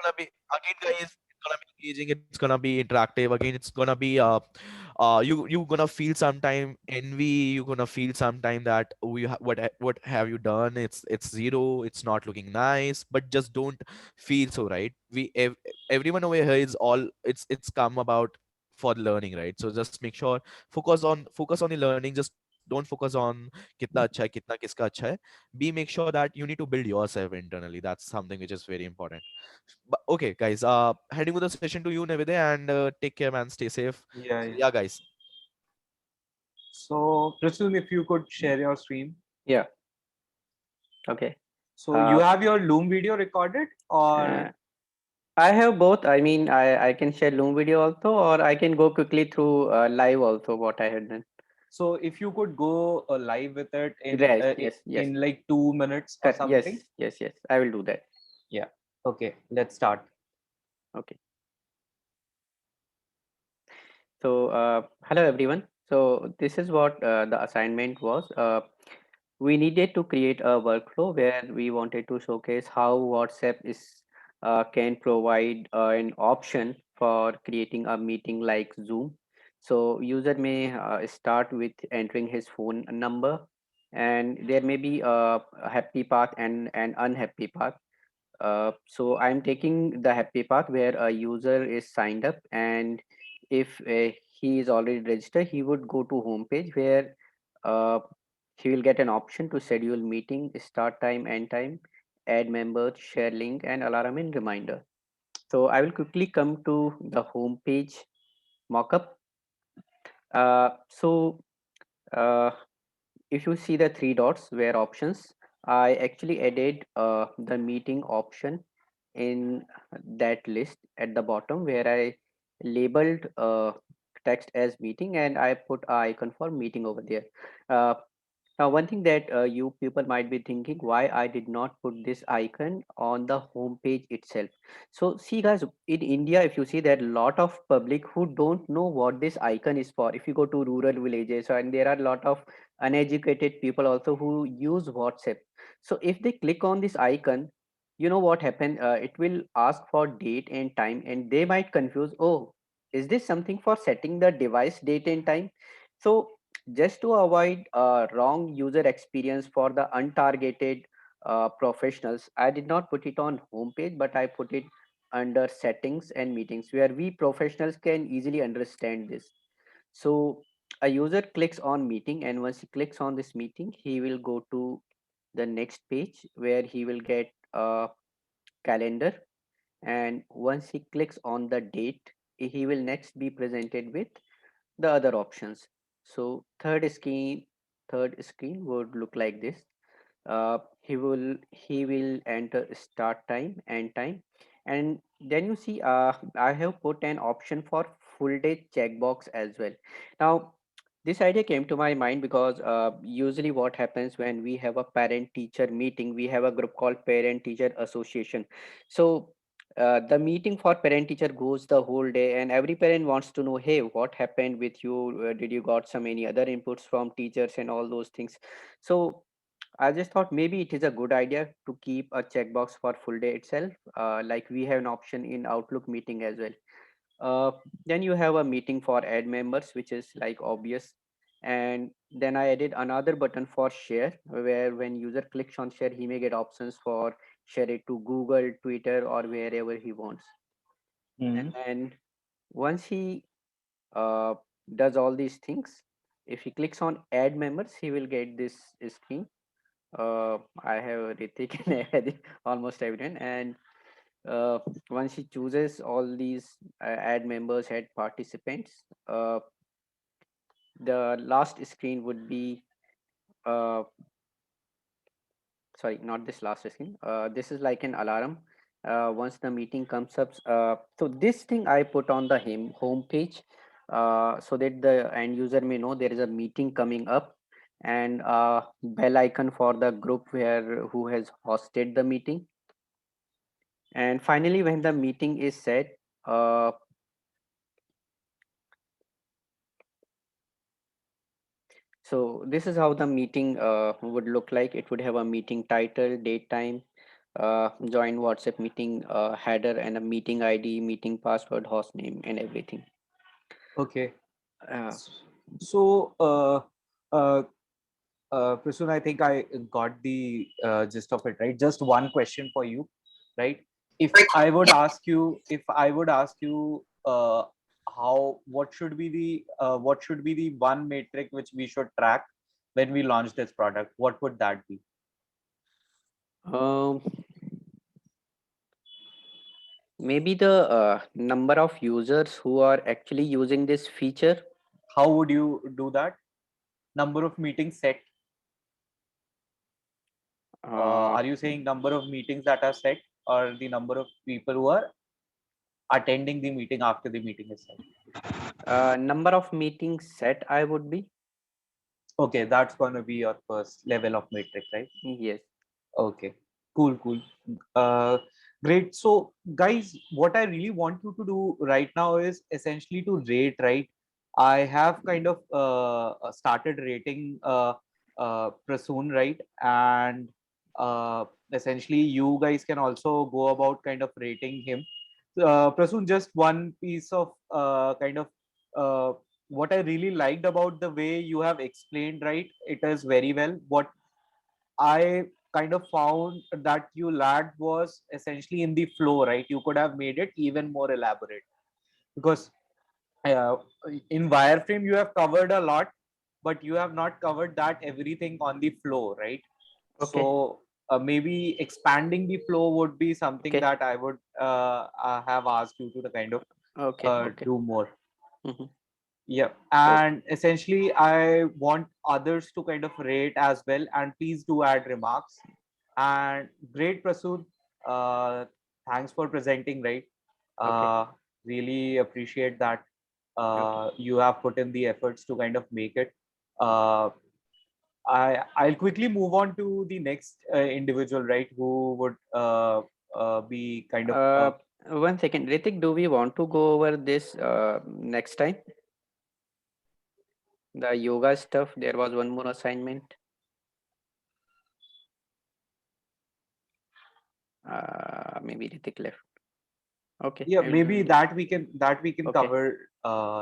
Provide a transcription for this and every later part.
gonna be again, guys. It's gonna be engaging. It's gonna be interactive. Again, it's gonna be you gonna feel sometime envy. You gonna feel sometime that what have you done? It's zero. It's not looking nice. But just don't feel so, right? Everyone over here is all it's come about for learning, right? So just make sure focus on the learning. Just don't focus on kitna acha hai, kitna kiska acha hai. Make sure that you need to build yourself internally. That's something which is very important. But okay, guys, heading with the session to you, Navide, and take care, man. Stay safe. Yeah, So yeah. yeah, guys. So, Pritham, if you could share your screen. Yeah. Okay. So you Uh, have your Loom video recorded, uh, or I have both. I mean, I can share Loom video also, or I can go quickly through live also what I had done. so if you could go live with it Right. Yes. Yes. in like 2 minutes or Correct. Yes. something. Yes. Yes. I will do that. Yeah. Okay, let's start. Okay. So, hello everyone. So this is what the assignment was. We needed to create a workflow where we wanted to showcase how WhatsApp is can provide an option for creating a meeting like Zoom. So user may start with entering his phone number, and there may be a happy path and an unhappy path. So I'm taking the happy path where a user is signed up, and if he is already registered, he would go to homepage where uh, he will get an option to schedule meeting, start time, end time, add members, share link, and alarm and reminder. So I will quickly come to the homepage mockup. So uh, if you see the three dots where options, I actually added the meeting option in that list at the bottom where I labeled text as meeting, and I put a icon for meeting over there. Uh, Now, one thing that you people might be thinking, why I did not put this icon on the home page itself. So, see, guys, in India, if you see that a lot of public who don't know what this icon is for. If you go to rural villages, and there are a lot of uneducated people also who use WhatsApp. So, if they click on this icon, you know what happened? It will ask for date and time, and they might confuse. Oh, is this something for setting the device date and time? So just to avoid wrong user experience for the untargeted professionals, I did not put it on homepage, but I put it under settings and meetings where we professionals can easily understand this. So a user clicks on meeting, and once he clicks on this meeting, he will go to the next page where he will get a calendar, and once he clicks on the date, he will next be presented with the other options. So third screen would look like this. He will enter start time, end time, and then you see I have put an option for full day checkbox as well. Now this idea came to my mind because usually what happens when we have a parent teacher meeting, we have a group called parent teacher association. So the meeting for parent teacher goes the whole day, and every parent wants to know, hey, what happened with you? Did you got some any other inputs from teachers and all those things? So I just thought maybe it is a good idea to keep a checkbox for full day itself, like we have an option in Outlook meeting as well. Then you have a meeting for add members, which is like obvious. And then I added another button for share, where when user clicks on share, he may get options for share it to Google, Twitter, or wherever he wants. Hmm. And once he uh, does all these things, if he clicks on add members, he will get this screen. I have Ritik and almost everyone. And uh, once he chooses all these add members, add participants, the last screen would be uh, sorry, not this last screen. This is like an alarm. Once the meeting comes up, so this thing I put on the home page, so that the end user may know there is a meeting coming up, and bell icon for the group where who has hosted the meeting. And finally, when the meeting is set, so this is how the meeting would look like. It would have a meeting title, date, time, join WhatsApp meeting header and a meeting ID, meeting password, host name, and everything. Okay. Uh, So, uh, Prasun, I think I got the gist of it, right? Just one question for you, right? If I would ask you, what should be the one metric which we should track when we launch this product? What would that be? um, Maybe the number of users who are actually using this feature. How would you do that? Number of meetings set. Uh, Are you saying number of meetings that are set, or the number of people who are attending the meeting after the meeting is set? Number of meetings set, I would be. Okay, that's going to be your first level of metric, right? Yes. Okay, cool, cool. Uh, Great. So, guys, what I really want you to do right now is essentially to rate, right? I have kind of started rating Prasoon, right? And essentially, you guys can also go about kind of rating him. Prasoon, just one piece of kind of what I really liked about the way you have explained, right? It is very well. What I kind of found that you lacked was essentially in the flow, right? You could have made it even more elaborate because uh, in Wireframe you have covered a lot, but you have not covered that everything on the flow, right? Okay. So maybe expanding the flow would be something Okay. that I would have asked you to kind of Okay. Okay. do more. Hmm. Yeah, Okay. and essentially, I want others to kind of rate as well, and please do add remarks. And great, Prasood. Uh, Thanks for presenting, right? Okay. Uh, Really appreciate that Okay. you have put in the efforts to kind of make it. Uh, I'll quickly move on to the next individual, right? Who would be kind of Uh, 1 second, Ritik. Do we want to go over this next time? The yoga stuff. There was one more assignment. Maybe Ritik left. Okay, yeah, I will maybe join later. that we can Okay. cover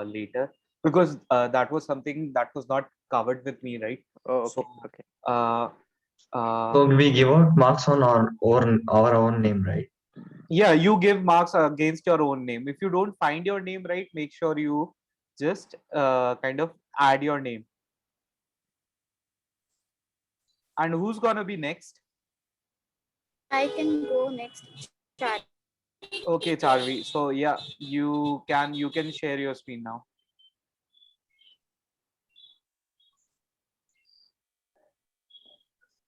later because that was something that was not covered with me, right? Oh, So okay. Okay. uh, So we give out marks on our own name, right? yeah, you give marks against your own name. If you don't find your name right, make sure you just kind of add your name. And who's gonna be next? I can go next, Charlie. Okay, Charvi. So yeah, you can share your screen now.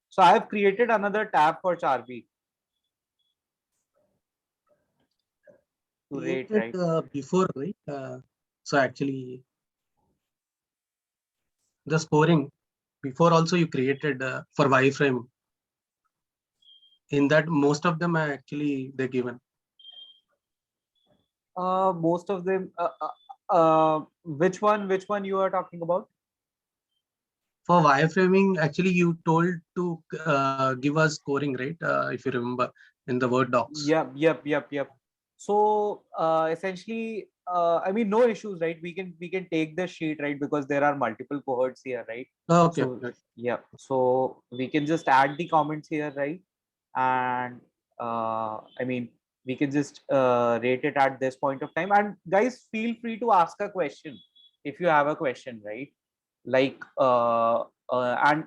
So I have created another tab for Charvi to rate, Created right? before, right? So actually, the scoring before also you created for wireframe. In that, most of them are actually they're given. Most of them. Which one you are talking about? For wireframing, actually, you told to give us scoring, right? If you remember in the Word docs. Yep. So essentially, I mean, no issues, right? We can take the sheet, right? Because there are multiple cohorts here, right? Oh, okay. So yeah, so we can just add the comments here, right? And I mean, we can just rate it at this point of time. And guys, feel free to ask a question if you have a question, right? Like and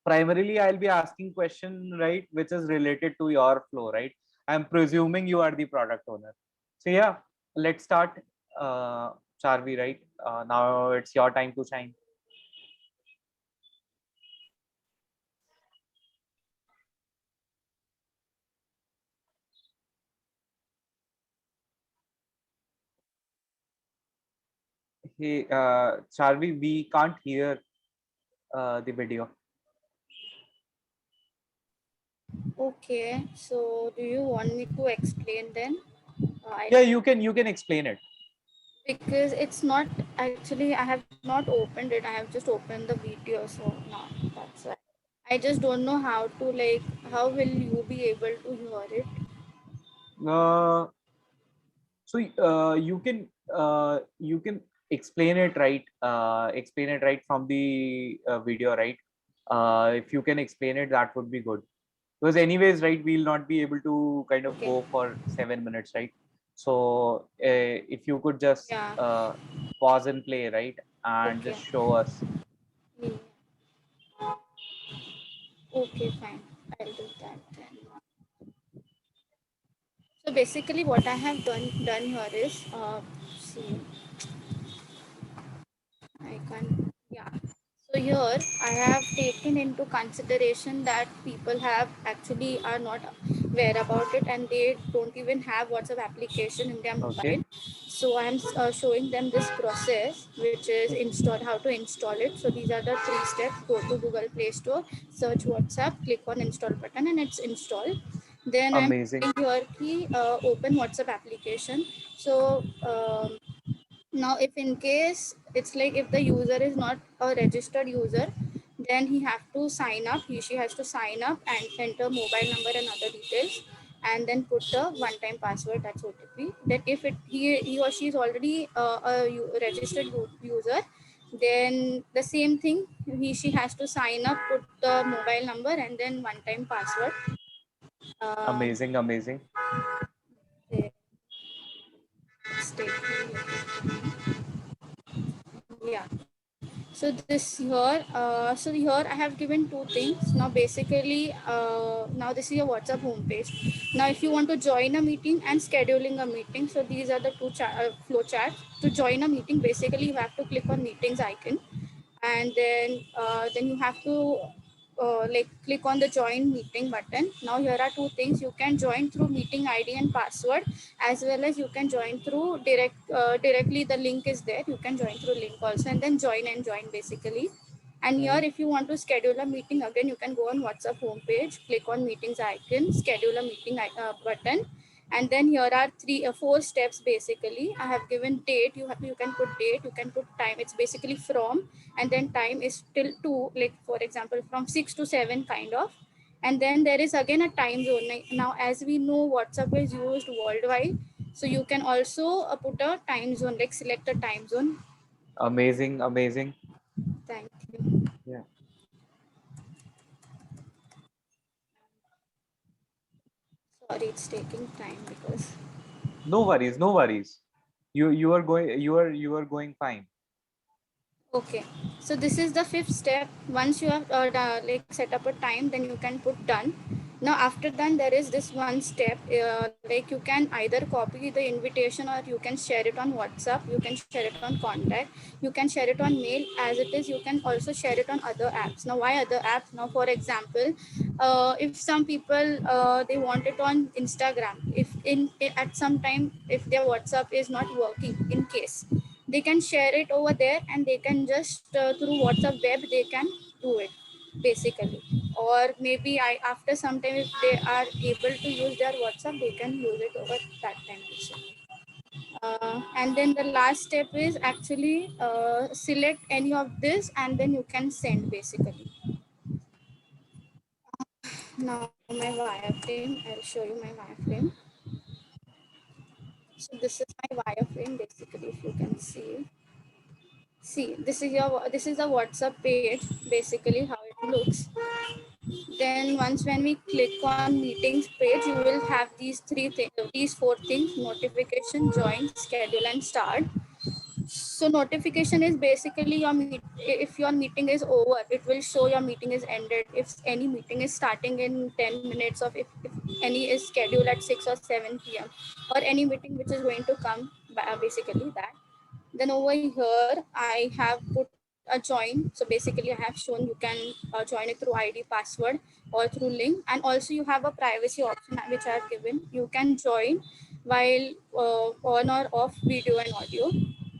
primarily I'll be asking question, right, which is related to your flow, right? I'm presuming you are the product owner. So yeah, let's start. Charvi, right? Now it's your time to shine. Hey, Charvi, we can't hear the video. Okay, so do you want me to explain then? Yeah, you can explain it. Because it's not actually, I have not opened it. I have just opened the video, so no, that's why. I just don't know how to, like, how will you be able to hear it? Uh, so you can explain it right. Explain it right from the video, right? If you can explain it, that would be good. Because anyways, right, we'll not be able to kind of Okay. go for 7 minutes, right? So if you could just Yeah. pause and play, right, and Okay. just show us. Yeah. Okay, fine. I'll do that then. So basically, what I have done here is, see, I can't. Yeah. So here I have taken into consideration that people have actually are not aware about it, and they don't even have WhatsApp application in their Okay. mobile. So I am showing them this process, which is install how to install it. So these are the 3 steps: go to Google Play Store, search WhatsApp, click on install button, and it's installed. Then I'm Amazing. here key open WhatsApp application. So now if in case it's like if the user is not a registered user, then he have to sign up, she has to sign up and enter mobile number and other details, and then put the one time password, that's OTP. Then if he or she is already registered user, then the same thing, she has to sign up, put the mobile number and then one time password. um, Amazing. Amazing. it's taking, yeah. So this here, so here I have given 2 things. Now basically, now this is your WhatsApp homepage. Now if you want to join a meeting and scheduling a meeting, so these are the two flow charts. To join a meeting, basically you have to click on meetings icon, and then you have to like click on the join meeting button. Now here are 2 things: you can join through meeting ID and password, as well as you can join through directly, the link is there, you can join through link also, and then join and join basically. And here Mhm. if you want to schedule a meeting, again you can go on WhatsApp homepage, click on meetings icon, schedule a meeting button, and then here are 4 steps basically. I have given date, you can put date, you can put time, it's basically from, and then time is till 2, like for example from 6 to 7 kind of. And then there is again a time zone. Now as we know, WhatsApp is used worldwide, so you can also put a time zone, like select a time zone. Amazing. Amazing. Thank you. Yeah. Sorry, it's taking time because. No worries. No worries. You are going. You are going fine. Okay, so this is the 5th step. Once you have like set up a time, then you can put done. Now after done, there is this one step. Like you can either copy the invitation or you can share it on WhatsApp. You can share it on contact. You can share it on mail as it is. You can also share it on other apps. Now why other apps? Now for example, if some people they want it on Instagram. If at some time if their WhatsApp is not working, in case they can share it over there, and they can just through WhatsApp web they can do it basically. Or maybe after some time if they are able to use their WhatsApp, they can use it over that time also. And then the last step is actually select any of this and then you can send basically. Now my wireframe, I'll show you my wireframe. So this is my wireframe basically, if you can see this is the WhatsApp page basically, how it looks. Then once when we click on meetings page, you will have these 4 things: notification, join, schedule and start. So notification is basically if your meeting is over, it will show your meeting is ended. If any meeting is starting in 10 minutes, of if any is scheduled at 6 or 7 p.m., or any meeting which is going to come, basically that. Then over here I have put a join. So basically I have shown you can join it through ID, password, or through link. And also you have a privacy option which I have given. You can join while on or off video and audio.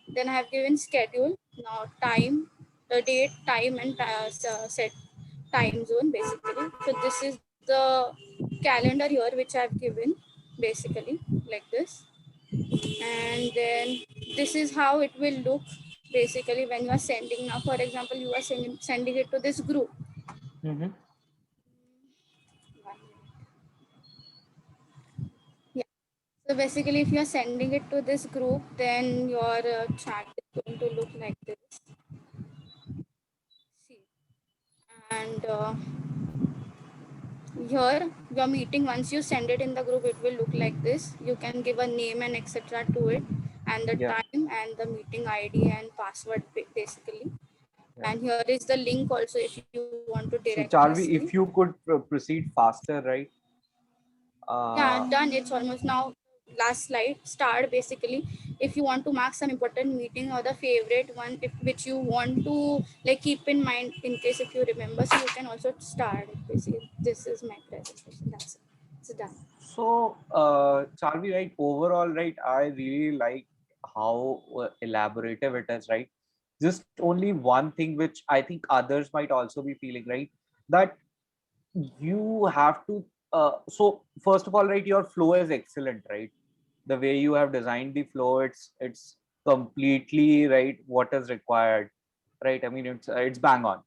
Then I have given schedule. Now time, the date, time and set time zone basically. So this is the calendar here which I have given basically, like this. And then this is how it will look basically when you are sending. Now for example, you are sending it to this group. Mhm. So basically, if you're sending it to this group, then your chat is going to look like this. See, and here your meeting, once you send it in the group, it will look like this. You can give a name and etc. to it, and the Yeah, time and the meeting ID and password basically. yeah. And here is the link also if you want to directly So see. Charvi, if you could proceed faster, right? Yeah, Uh, done. It's almost now. Last slide. Start basically. If you want to mark some important meeting or the favorite one, which you want to like keep in mind in case if you remember, so you can also start it. Basically, this is my presentation. That's it. It's done. so, Charvi, right? Overall, right? I really like how elaborative it is, right? Just only one thing which I think others might also be feeling, right? That you have to. So first of all, right? Your flow is excellent, right? The way you have designed the flow, it's completely right. What is required, right? I mean, it's bang on.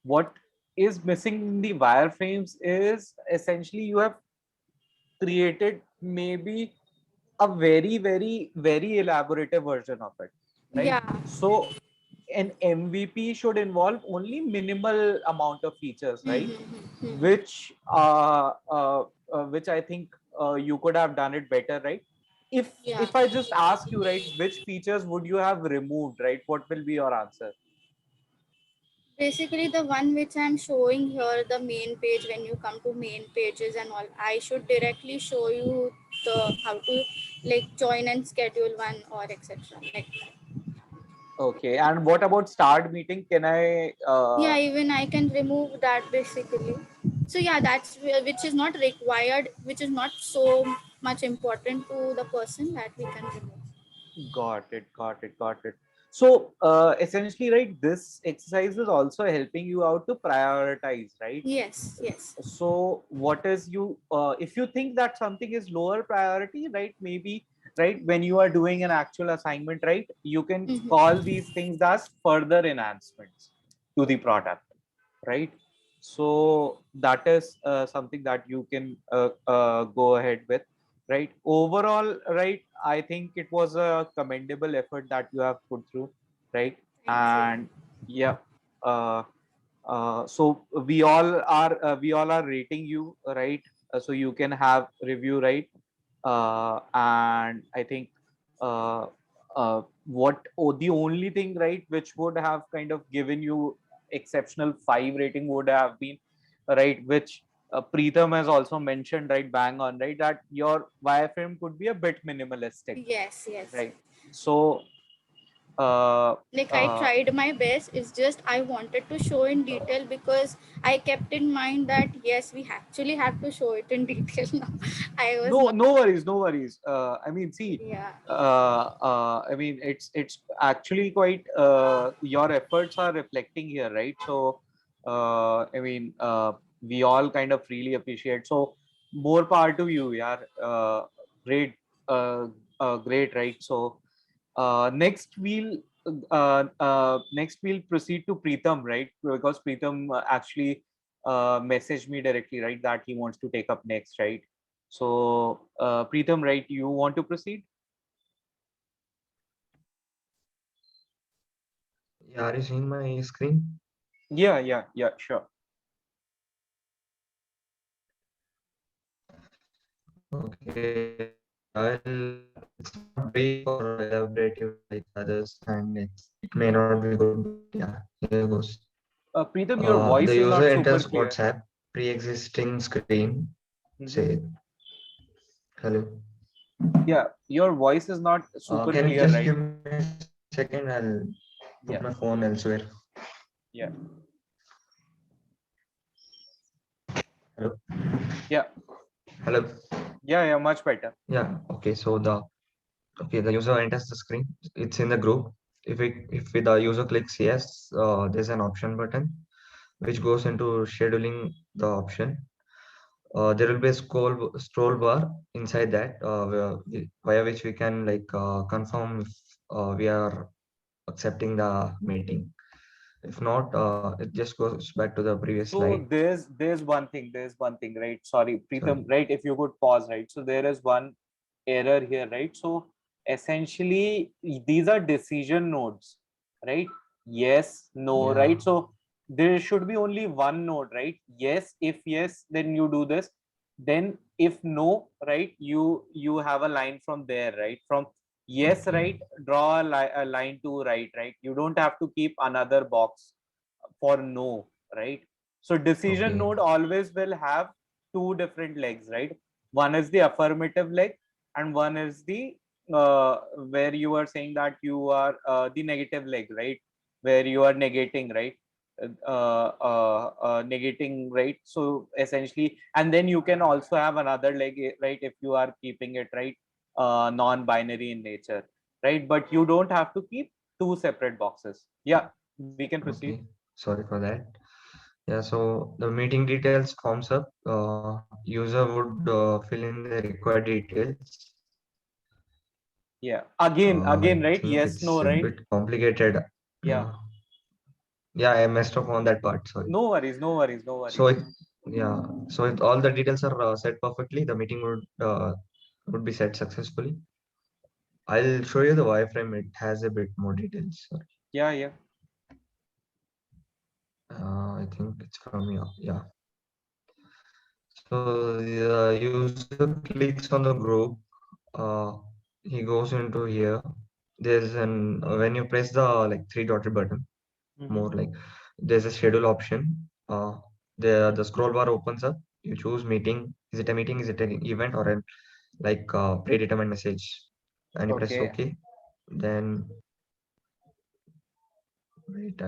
What is missing in the wireframes is essentially you have created maybe a very elaborative version of it, right? Yeah. So an MVP should involve only minimal amount of features, right? Mm-hmm. which which I think you could have done it better, right? if Yeah. if I just ask you, right, which features would you have removed, right, what will be your answer? Basically, the one which I'm showing here, the main page, when you come to main pages and all, I should directly show you the how to like join and schedule one or etc. Like Okay, and what about start meeting? Can I yeah, even I can remove that basically. So yeah, that's which is not required, which is not so much important to the person that we can remove. got it. So essentially, right, this exercise is also helping you out to prioritize, right? Yes, yes. So what is you if you think that something is lower priority, right, maybe, right, when you are doing an actual assignment, right, you can Mm-hmm. call these things as further enhancements to the product, right? So that is something that you can go ahead with, right? Overall, right, I think it was a commendable effort that you have put through, right? Thank you. And yeah, uh, so we all are rating you, right? So you can have review, right? And I think uh, the only thing, right, which would have kind of given you exceptional 5 rating would have been, right, which Preetham has also mentioned, right, bang on, right, that your wireframe could be a bit minimalistic, Yes, yes. right? So uh, Like I uh, tried my best. It's just I wanted to show in detail because I kept in mind that yes, we actually have to show it in detail now. I was no, not. no worries, no worries. I mean, see, Yeah. I mean, it's actually quite your efforts are reflecting here, right? So I mean, we all kind of really appreciate. So more power to you, yeah. Great, uh, great, right? So next we'll proceed to Preetham, right? Because Preetham actually messaged me directly, right, that he wants to take up next, right? So Preetham, right, you want to proceed? Yeah, are you seeing my screen? Yeah, sure. Okay, it's not brief or elaborative like others, and it may not be good, but yeah, here goes. Preetham, your The voice is user not super enters clear. WhatsApp pre-existing screen. Mhm. Say hello. Yeah, your voice is not super Can you clear, just right? give me a second? I'll put my phone Yeah, elsewhere. yeah, Hello. yeah, Hello. yeah, much better. Yeah. Okay. The user enters the screen. It's in the group. If the user clicks yes, there's an option button which goes into scheduling the option. There will be a scroll bar inside that via which we can confirm if we are accepting the meeting. If not, it just goes back to the previous slide. So there's one thing, right? Sorry, Sorry. Preetham, right? If you could pause, right? So there is one. error here, right? So essentially these are decision nodes, right? Yes, no, Yeah. right? So there should be only one node, right? Yes, if yes, then you do this. Then if no, right, you have a line from there, right? From yes, Okay. right, draw a line to right. You don't have to keep another box for no, right? So decision Okay. node always will have two different legs, right? One is the affirmative leg, and one is the where you are saying that you are the negative leg, right? Where you are negating, right? Negating, right? So essentially, and then you can also have another leg, right? If you are keeping it, right, non-binary in nature, right? But you don't have to keep two separate boxes. Yeah, we can proceed. Okay. Sorry for that. Yeah, so the meeting details comes up. User would fill in the required details. Yeah, I again, think right? it's Yes, a no, bit right? complicated. Yeah. Yeah, Yeah, I messed up on that part. Sorry. no worries, no worries, no So worries. if, yeah, so if all the details are set perfectly, the meeting would be set successfully. I'll show you the wireframe. It has a bit more details. Sorry. Yeah, yeah. I think it's from here. Yeah. So the user clicks on the group. Uh, he goes into here. There's an when you press the like three dotted button, Mm-hmm. more like there's a schedule option. The scroll bar opens up. You choose meeting. Is it a meeting? Is it an event or an like predetermined message? And you press Okay, OK. Then wait,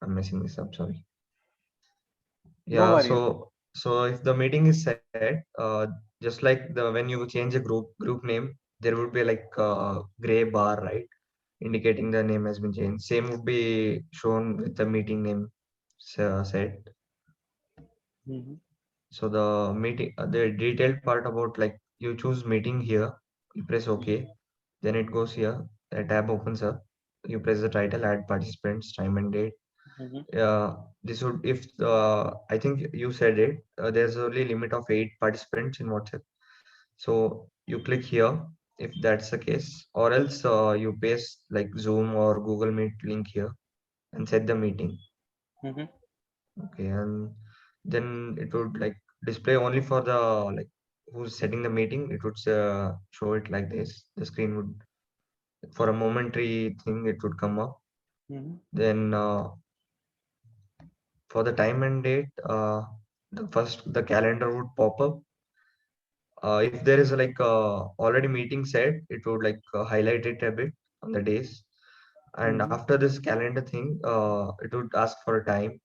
I'm messing this up. Sorry. no Yeah. worries. So if the meeting is set, just like the when you change a group name, there would be like a gray bar, right, indicating the name has been changed. Same would be shown with the meeting name set. Mm-hmm. So the detailed part about like you choose meeting here, you press OK, then it goes here, a tab opens up, you press the title, add participants, time and date. Mm-hmm. This would if I think you said it, there's only limit of 8 participants in WhatsApp. So you click here if that's the case, or else you paste like Zoom or Google Meet link here and set the meeting. Mm-hmm. Okay, and then it would like display only for the like who's setting the meeting. It would show it like this. The screen would for a momentary thing it would come up. Mm-hmm. Then for the time and date, the calendar would pop up. If there is like already meeting set, it would like highlight it a bit on the days. And Mm-hmm. after this calendar thing, it would ask for a time.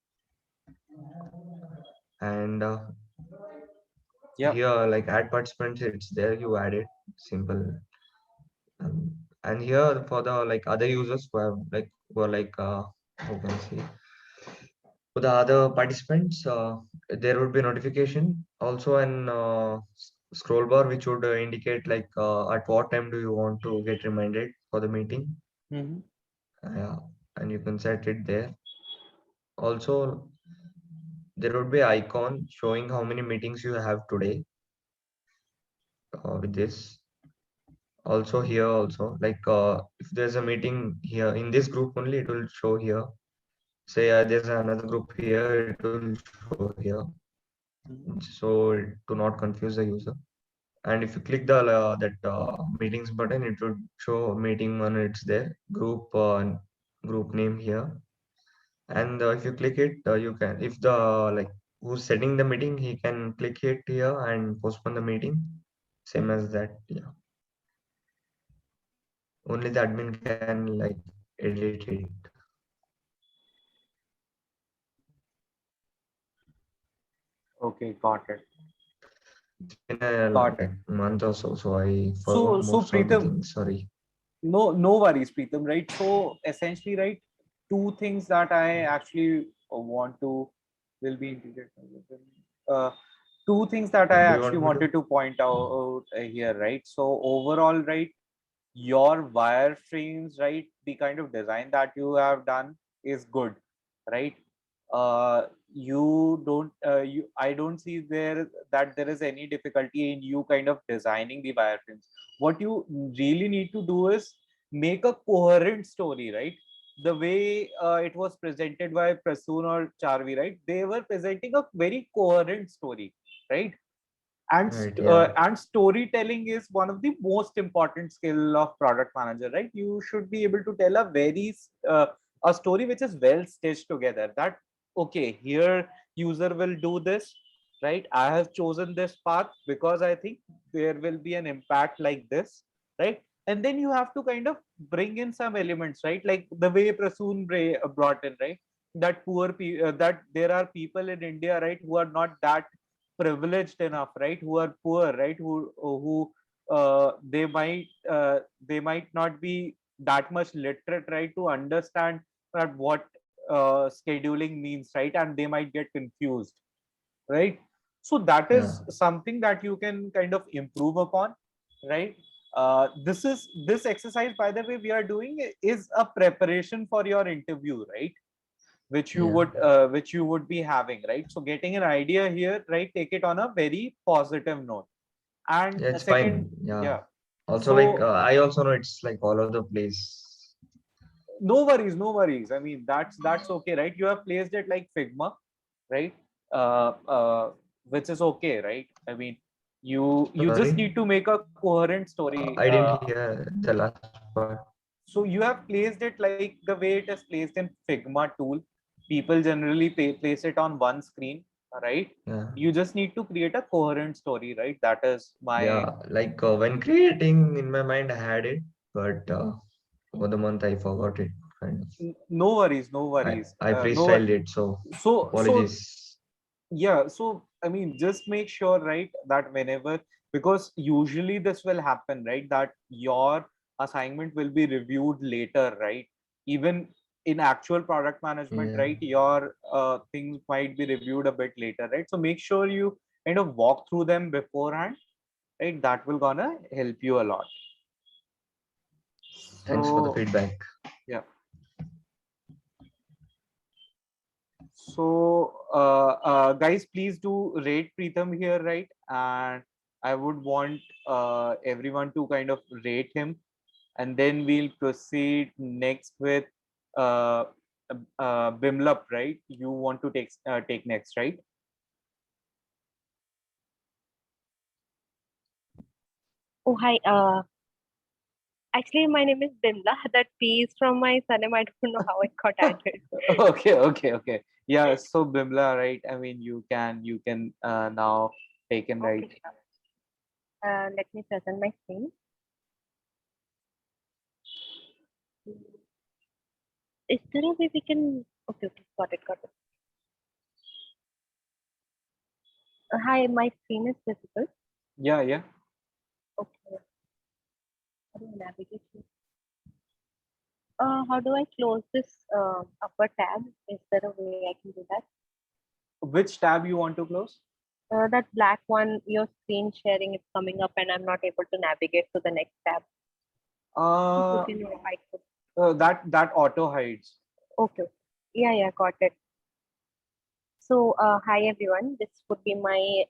And Yeah. here, like add participants, it's there. You add it, simple. And here for the like other users who are like how can I say? For the other participants, there would be notification, also an scroll bar which would indicate like at what time do you want to get reminded for the meeting. Mm-hmm. Yeah, and you can set it there. Also, there would be icon showing how many meetings you have today with this. Also here also like if there's a meeting here in this group only, it will show here. Say there's another group here, it will show here. So to not confuse the user. And if you click the that meetings button, it would show meeting when it's there. Group name here. And if you click it, you can if the like who's setting the meeting, he can click it here and postpone the meeting. Same as that. Yeah. Only the admin can like edit it. Okay, got it. It's been a Got like it. month or so, so I forgot So most of the Preetham, things. Sorry. no worries, Preetham, right? So essentially, right, two things that I actually want to will be integrated. Uh, Two things that I Do you actually want me to? wanted to point out here, right? So overall, right, your wireframes, right, the kind of design that you have done is good, right? you don't I don't see that there is any difficulty in you kind of designing the wireframes. What you really need to do is make a coherent story, right? The way it was presented by Prasoon or Charvi, right? They were presenting a very coherent story, right? Right, yeah. And storytelling is one of the most important skill of product manager, right? You should be able to tell a very a story which is well stitched together, that okay, here user will do this, right? I have chosen this path because I think there will be an impact like this, right? And then you have to kind of bring in some elements, right? Like the way Prasoon brought in, right? That that there are people in India, right, who are not that privileged enough, right, who are poor, right, who they might not be that much literate, right, to understand that what scheduling means, right, and they might get confused, right? So that Yeah. is something that you can kind of improve upon, right? This exercise, by the way, we are doing is a preparation for your interview, right? Yeah. Which you would be having, right? So getting an idea here, right, take it on a very positive note. And Yeah, it's second, fine. Yeah. yeah, Also, like so I also know it's like all over the place. no worries, no worries. I mean, that's okay, right? You have placed it like Figma, right? Which is okay, right? I mean, you just Sorry, need to make a coherent story. I didn't hear the last part. So you have placed it like the way it is placed in Figma tool. People generally place it on one screen, right? Yeah. You just need to create a coherent story, right? That is my. Yeah, like when creating in my mind, I had it, but over the month I forgot it. Kind of. No worries, no I worries. I freestyled it, so So apologies. yeah, so I mean, just make sure, right, that whenever, because usually this will happen, right, that your assignment will be reviewed later, right? Even in actual product management, Yeah. right, your things might be reviewed a bit later, right? So make sure you kind of walk through them beforehand, right? That will gonna help you a lot. Thanks for the So feedback. yeah. So, guys, please do rate Preetham here, right? And I would want everyone to kind of rate him, and then we'll proceed next with uh, Bimlap, right? You want to take next, right? Oh, hi. Actually, my name is Bimla. That P is from my surname. I don't know how it got added. Okay, okay, okay. Yeah. So Bimla, right? I mean, you can now take him, right? Okay, sure. Let me present my screen. Is there a way we can? Okay, okay, got it, got it. Hi, my screen is visible. Yeah, yeah. Okay, how do I navigate here? How do I close this upper tab? Is there a way I can do that? Which tab you want to close? That black one, your screen sharing is coming up, and I'm not able to navigate to the next tab. If you Uh, can, I could. that auto hides. Okay. Yeah, yeah, got it. So, hi everyone. This would be my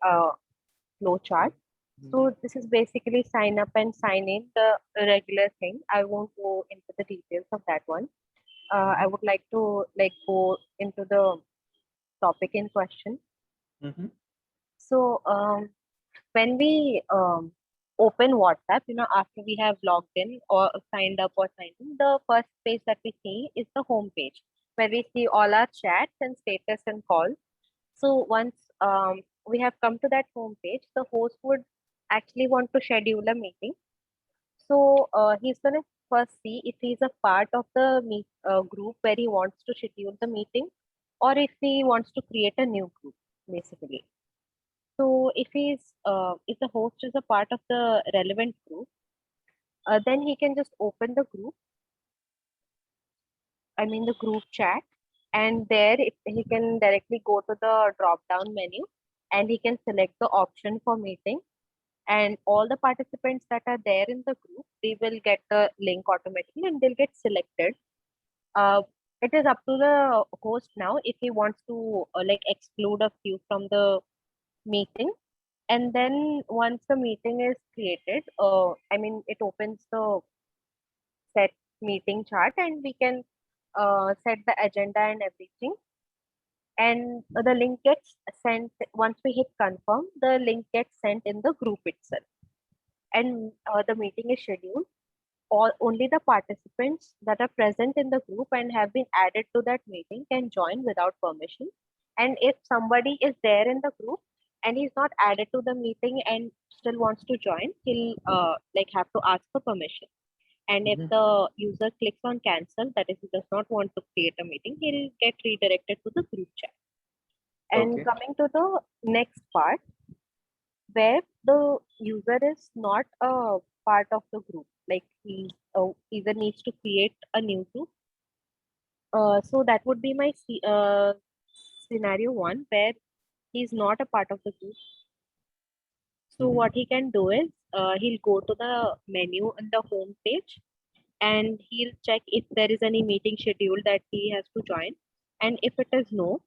flow chart. So this is basically sign up and sign in, the regular thing. I won't go into the details of that one. I would like to go into the topic in question. Mm-hmm. So when we open WhatsApp, after we have logged in or signed up or signed in, the first page that we see is the home page where we see all our chats and status and calls. So once we have come to that home page, the host would actually want to schedule a meeting. So he's going to first see if he's a part of the group where he wants to schedule the meeting, or if he wants to create a new group, basically. So if the host is a part of the relevant group, then he can just open the group. I mean the group chat, and there he can directly go to the drop down menu, and he can select the option for meeting, and all the participants that are there in the group, they will get the link automatically and they'll get selected. Uh, it is up to the host now if he wants to like exclude a few from the meeting. And then once the meeting is created, I mean, it opens the set meeting chart and we can set the agenda and everything. And the link gets sent once we hit confirm, the link gets sent in the group itself. And the meeting is scheduled. Only the participants that are present in the group and have been added to that meeting can join without permission. And if somebody is there in the group and he's not added to the meeting and still wants to join, he'll like have to ask for permission. And if the user clicks on cancel, that is, he does not want to create a meeting, he'll get redirected to the group chat. And Okay. coming to the next part, where the user is not a part of the group, like he either needs to create a new group. So that would be my scenario one, where he's not a part of the group. So what he can do is he'll go to the menu on the home page and he'll check if there is any meeting schedule that he has to join. And if it is no,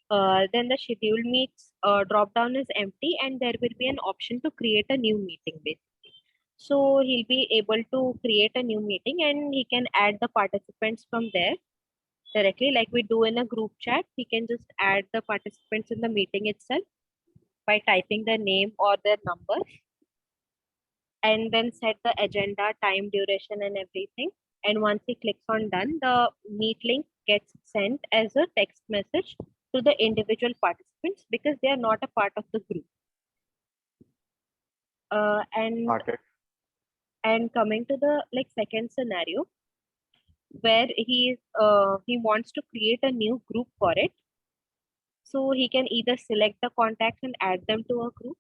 then the schedule meets drop down is empty and there will be an option to create a new meeting basically. So he'll be able to create a new meeting and he can add the participants from there directly, like we do in a group chat. He can just add the participants in the meeting itself by typing their name or their number and then set the agenda, time, duration and everything. And once he clicks on done, the meet link gets sent as a text message to the individual participants because they are not a part of the group. And coming to the like second scenario, where he wants to create a new group for it. So he can either select the contacts and add them to a group,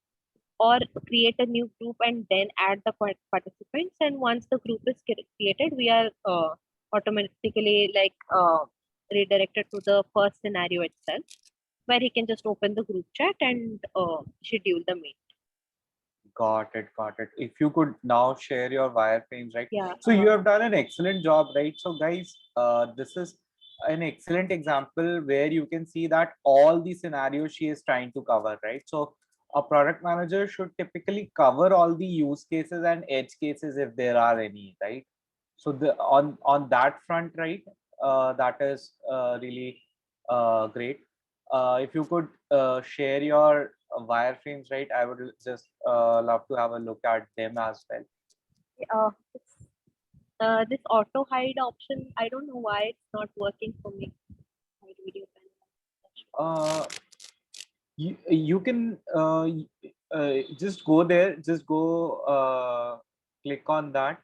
or create a new group and then add the participants. And once the group is created, we are automatically like redirected to the first scenario itself, where he can just open the group chat and schedule the meet. Got it. If you could now share your wireframes, right? Yeah. So you have done an excellent job, right? So guys, this is an excellent example where you can see that all the scenarios she is trying to cover, right? So a product manager should typically cover all the use cases and edge cases if there are any, right? So the on that front, right? That is really great. If you could share your wireframes, right? I would just love to have a look at them as well. This auto hide option, I don't know why it's not working for me. Hide video panel. You can just go there, just go click on that.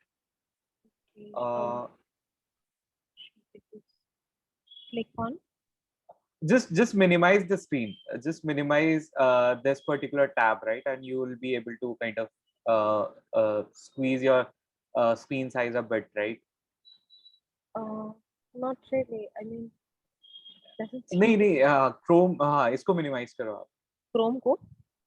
Click on. Just minimize the screen, just minimize this particular tab, right? And you will be able to kind of squeeze your screen size a bit, right? Not really, I mean, नहीं Chrome इसको minimize करो आप. Chrome को.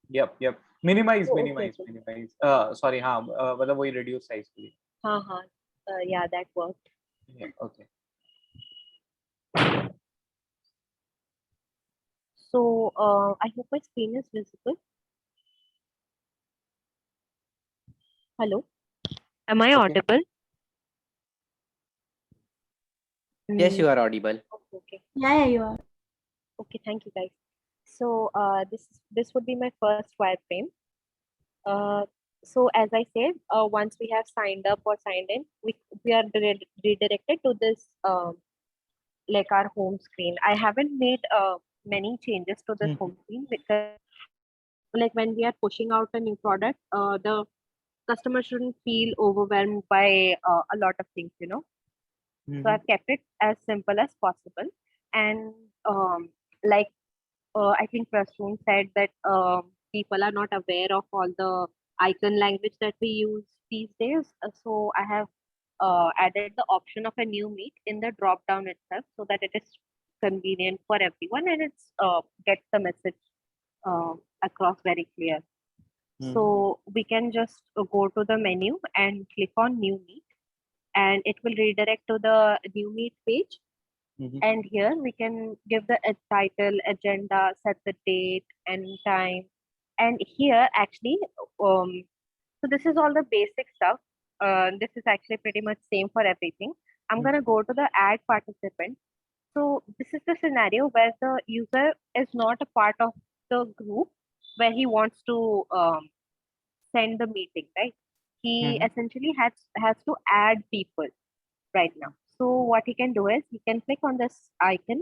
Yep. Minimize. Okay. Sorry, हाँ मतलब वही reduce size के लिए. हाँ. Yeah, that worked. Yeah, okay. So I hope my screen is visible. Hello, am I audible? Yes, you are audible. Okay. Yeah, you are. Okay, thank you guys. So this would be my first wireframe. So as I said, once we have signed up or signed in, we are redirected to this like our home screen. I haven't made many changes to this home screen because like when we are pushing out a new product, the customer shouldn't feel overwhelmed by a lot of things, you know. So I've kept it as simple as possible. And like I think Prasoon said that people are not aware of all the icon language that we use these days. So I have added the option of a new meet in the drop down itself so that it is convenient for everyone and it's gets the message across very clear. So we can just go to the menu and click on new meet. and it will redirect to the new meet page. Mhm. And here we can give the title, agenda, set the date and time. And here actually, so this is all the basic stuff. This is actually pretty much same for everything. I'm gonna go to the add participant. So this is the scenario where the user is not a part of the group where he wants to send the meeting, right? He Mhm. essentially has to add people right now. So what he can do is he can click on this icon,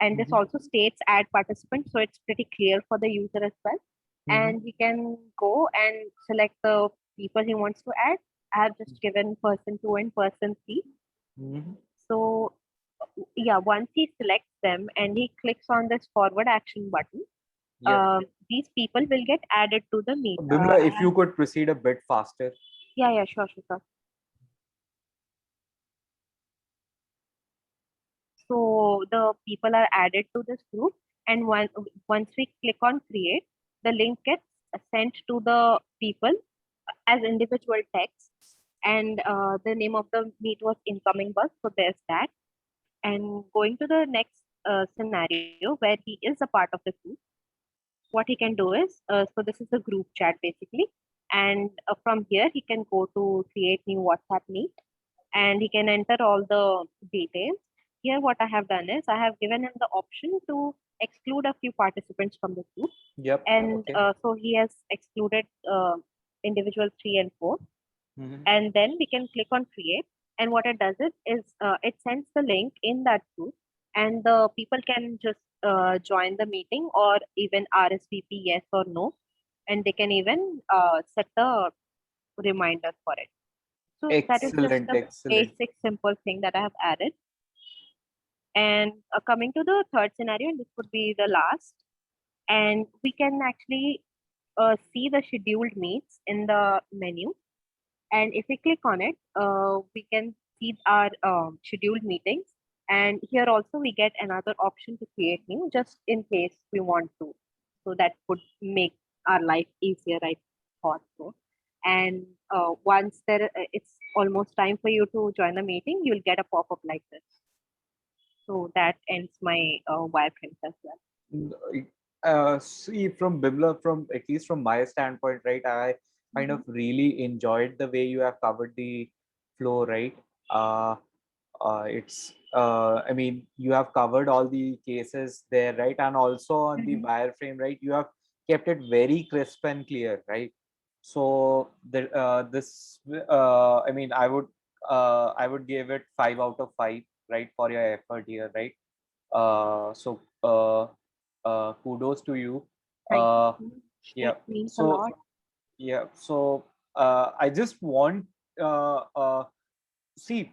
and this Mhm. also states add participant, so it's pretty clear for the user as well. Mhm. And he can go and select the people he wants to add. I have just given person 2 and person 3. Mhm. So yeah, once he selects them and he clicks on this forward action button, Yep. these people will get added to the meet. Bimla, if you could proceed a bit faster. Yeah, sure. So the people are added to this group, and once we click on create, the link gets sent to the people as individual texts, and the name of the meet was incoming bus. So there's that. And going to the next scenario where he is a part of the group, what he can do is, so this is the group chat basically, and from here he can go to create new WhatsApp meet, and he can enter all the details. Here what I have done is I have given him the option to exclude a few participants from the group, Yep. and Okay. so he has excluded individual 3 and 4, Mhm. and then we can click on create, and what it does is it sends the link in that group, and the people can just join the meeting or even RSVP yes or no, and they can even set the reminder for it. So that is just Excellent. a Excellent. basic simple thing that I have added. And coming to the third scenario, and this would be the last, and we can actually see the scheduled meets in the menu. And if we click on it, we can see our scheduled meetings. And here also we get another option to create new, just in case we want to. So that would make our life easier, I thought so. And once it's almost time for you to join the meeting, you'll get a pop-up like this. So that ends my wireframes as well. See, from Bimla, from at least from my standpoint, right, I kind of really enjoyed the way you have covered the flow, right? It's I mean, you have covered all the cases there, right? And also on the wireframe, right, you have kept it very crisp and clear, right? So the this I mean, I would give it 5 out of 5, right, for your effort here, right? So kudos to you. Thank you uh so much. yeah. That means a So lot. yeah, so I just want see,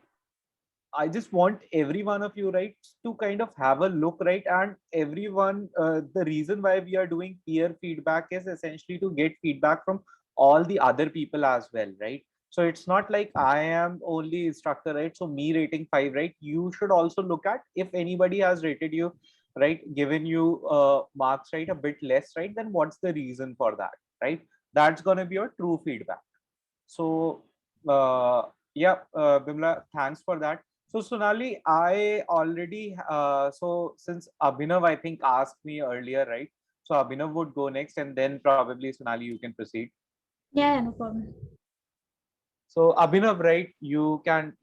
I just want every one of you, right, to kind of have a look, right? And everyone, the reason why we are doing peer feedback is essentially to get feedback from all the other people as well, right? So it's not like I am only instructor, right? So me rating 5, right? You should also look at if anybody has rated you, right, given you marks, right, a bit less, right? Then what's the reason for that, right? That's gonna be your true feedback. So yeah, Bimla, thanks for that. So Sonali, I already so since Abhinav I think asked me earlier, right? So Abhinav would go next, and then probably Sonali you can proceed. Yeah, no problem. So Abhinav, right? You can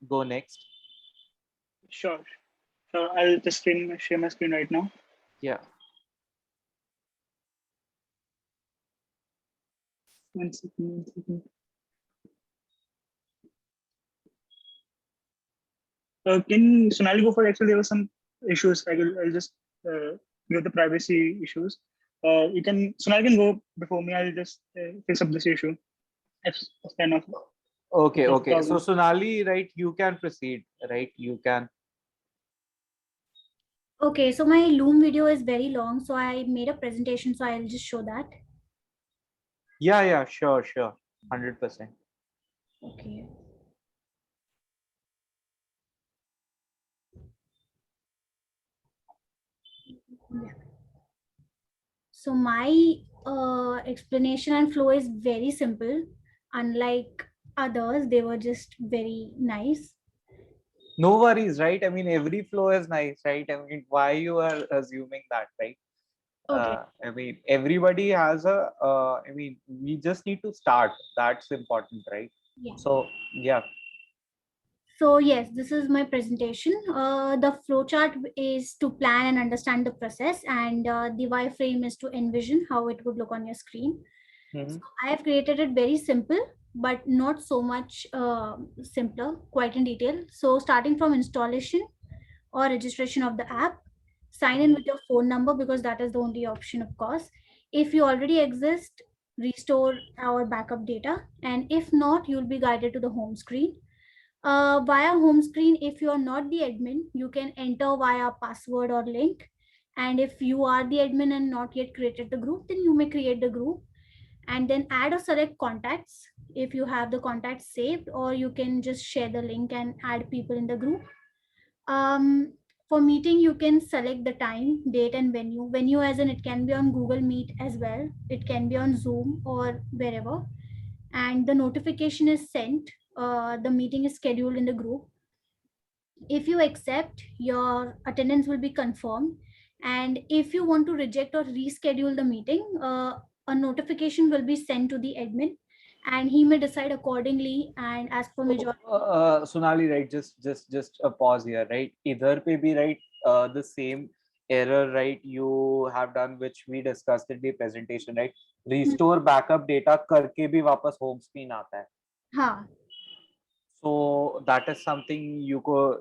go next. Sure. So I'll just share my screen right now. Yeah. One second, one second. Can Sonali go for actually there were some issues. I'll just give the privacy issues. You can Sonali can go before me. I'll just fix up this issue. If kind of Okay. no Okay. So problem. Sonali, right? You can proceed, right? You can. Okay, so my Loom video is very long, so I made a presentation, so I'll just show that. Yeah. Yeah. Sure. Sure. 100%. Okay. Yeah. So my explanation and flow is very simple, unlike others. They were just very nice. No worries, right? I mean, every flow is nice, right? I mean, why you are assuming that, right? Okay. I mean, everybody has a, I mean, we just need to start. That's important, right? Yeah. So, yeah. So yes, this is my presentation. The flowchart is to plan and understand the process, and the wireframe is to envision how it would look on your screen. So I have created it very simple, but not so much simpler, quite in detail. So starting from installation or registration of the app, sign in with your phone number because that is the only option, of course. If you already exist, restore our backup data, and if not, you'll be guided to the home screen. Via home screen, if you are not the admin, you can enter via password or link. And if you are the admin and not yet created the group, then you may create the group and then add or select contacts if you have the contacts saved, or you can just share the link and add people in the group. For meeting, you can select the time, date, and venue as in it can be on Google Meet as well, it can be on Zoom or wherever, and the notification is sent. The meeting is scheduled in the group. If you accept, your attendance will be confirmed, and if you want to reject or reschedule the meeting, a notification will be sent to the admin, and he may decide accordingly and as per majority. Sonali, right? Just a pause here, right? Either pe bhi, right? The same error, right? You have done, which we discussed in the presentation, right? Restore backup data करके भी वापस home screen आता है. हाँ. So that is something you could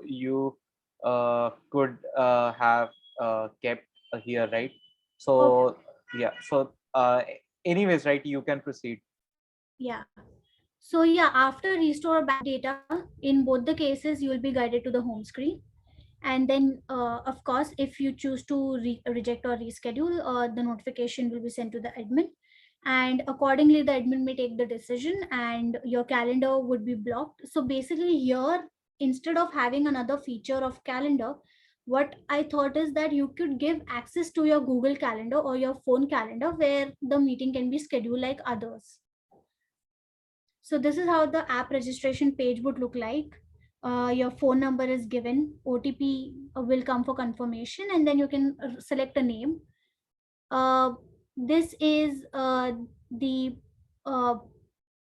have kept here, right? So Okay. yeah. So anyways, right? You can proceed. Yeah. So yeah, after restore back data, in both the cases, you will be guided to the home screen. And then, of course, if you choose to reject or reschedule, the notification will be sent to the admin. And accordingly, the admin may take the decision and your calendar would be blocked. So basically here, instead of having another feature of calendar, what I thought is that you could give access to your Google Calendar or your phone calendar where the meeting can be scheduled like others. So this is how the app registration page would look like. Your phone number is given, OTP will come for confirmation, and then you can select a name. This is the uh,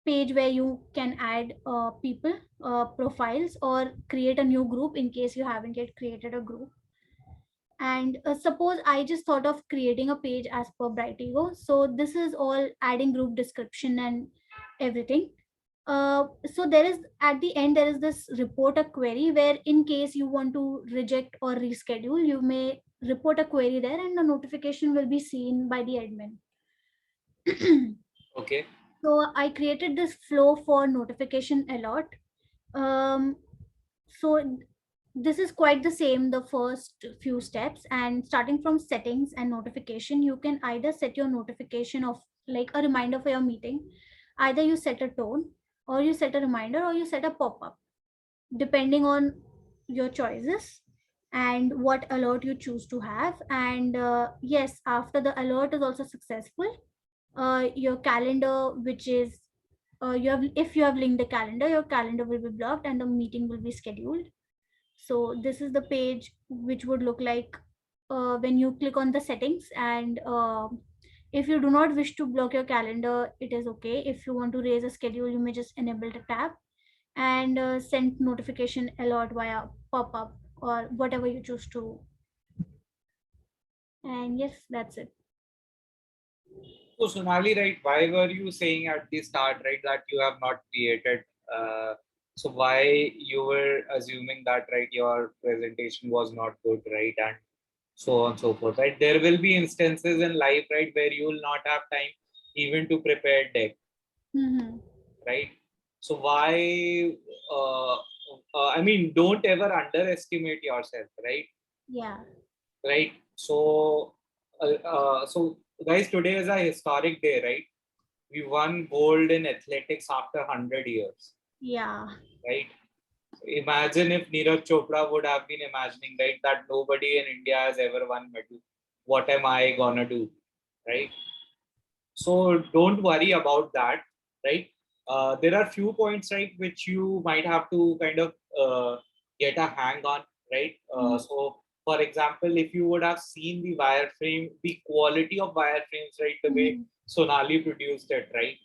page where you can add people, profiles, or create a new group in case you haven't yet created a group. And suppose I just thought of creating a page as per Bright Ego. So this is all adding group description and everything. So there is, at the end, there is this report a query where in case you want to reject or reschedule, you may report a query there and the notification will be seen by the admin. Okay. So I created this flow for notification alert. So this is quite the same, the first few steps, and starting from settings and notification, you can either set your notification of like a reminder for your meeting. Either you set a tone, or you set a reminder, or you set a pop-up, depending on your choices and what alert you choose to have. And yes, after the alert is also successful, your calendar, which is you have, if you have linked the calendar, your calendar will be blocked and the meeting will be scheduled. So this is the page which would look like when you click on the settings. And if you do not wish to block your calendar, it is okay. If you want to raise a schedule, you may just enable the tab and send notification alert via pop-up or whatever you choose to. And yes, that's it. So Sonali, right? Why were you saying at the start, right, that you have not created? So why you were assuming that, right, your presentation was not good, right, and so on and so forth, right? There will be instances in life, right, where you will not have time even to prepare deck, right? So why? I mean, don't ever underestimate yourself, right? Yeah. Right. So, so guys, today is a historic day, right? We won gold in athletics after 100 years. Yeah. Right. Imagine if Neeraj Chopra would have been imagining, right, that nobody in India has ever won medal. What am I gonna do? Right. So don't worry about that. Right. there are few points, right, which you might have to kind of get a hang on, right? So, for example, if you would have seen the wireframe, the quality of wireframes, right, the way Sonali produced it, right?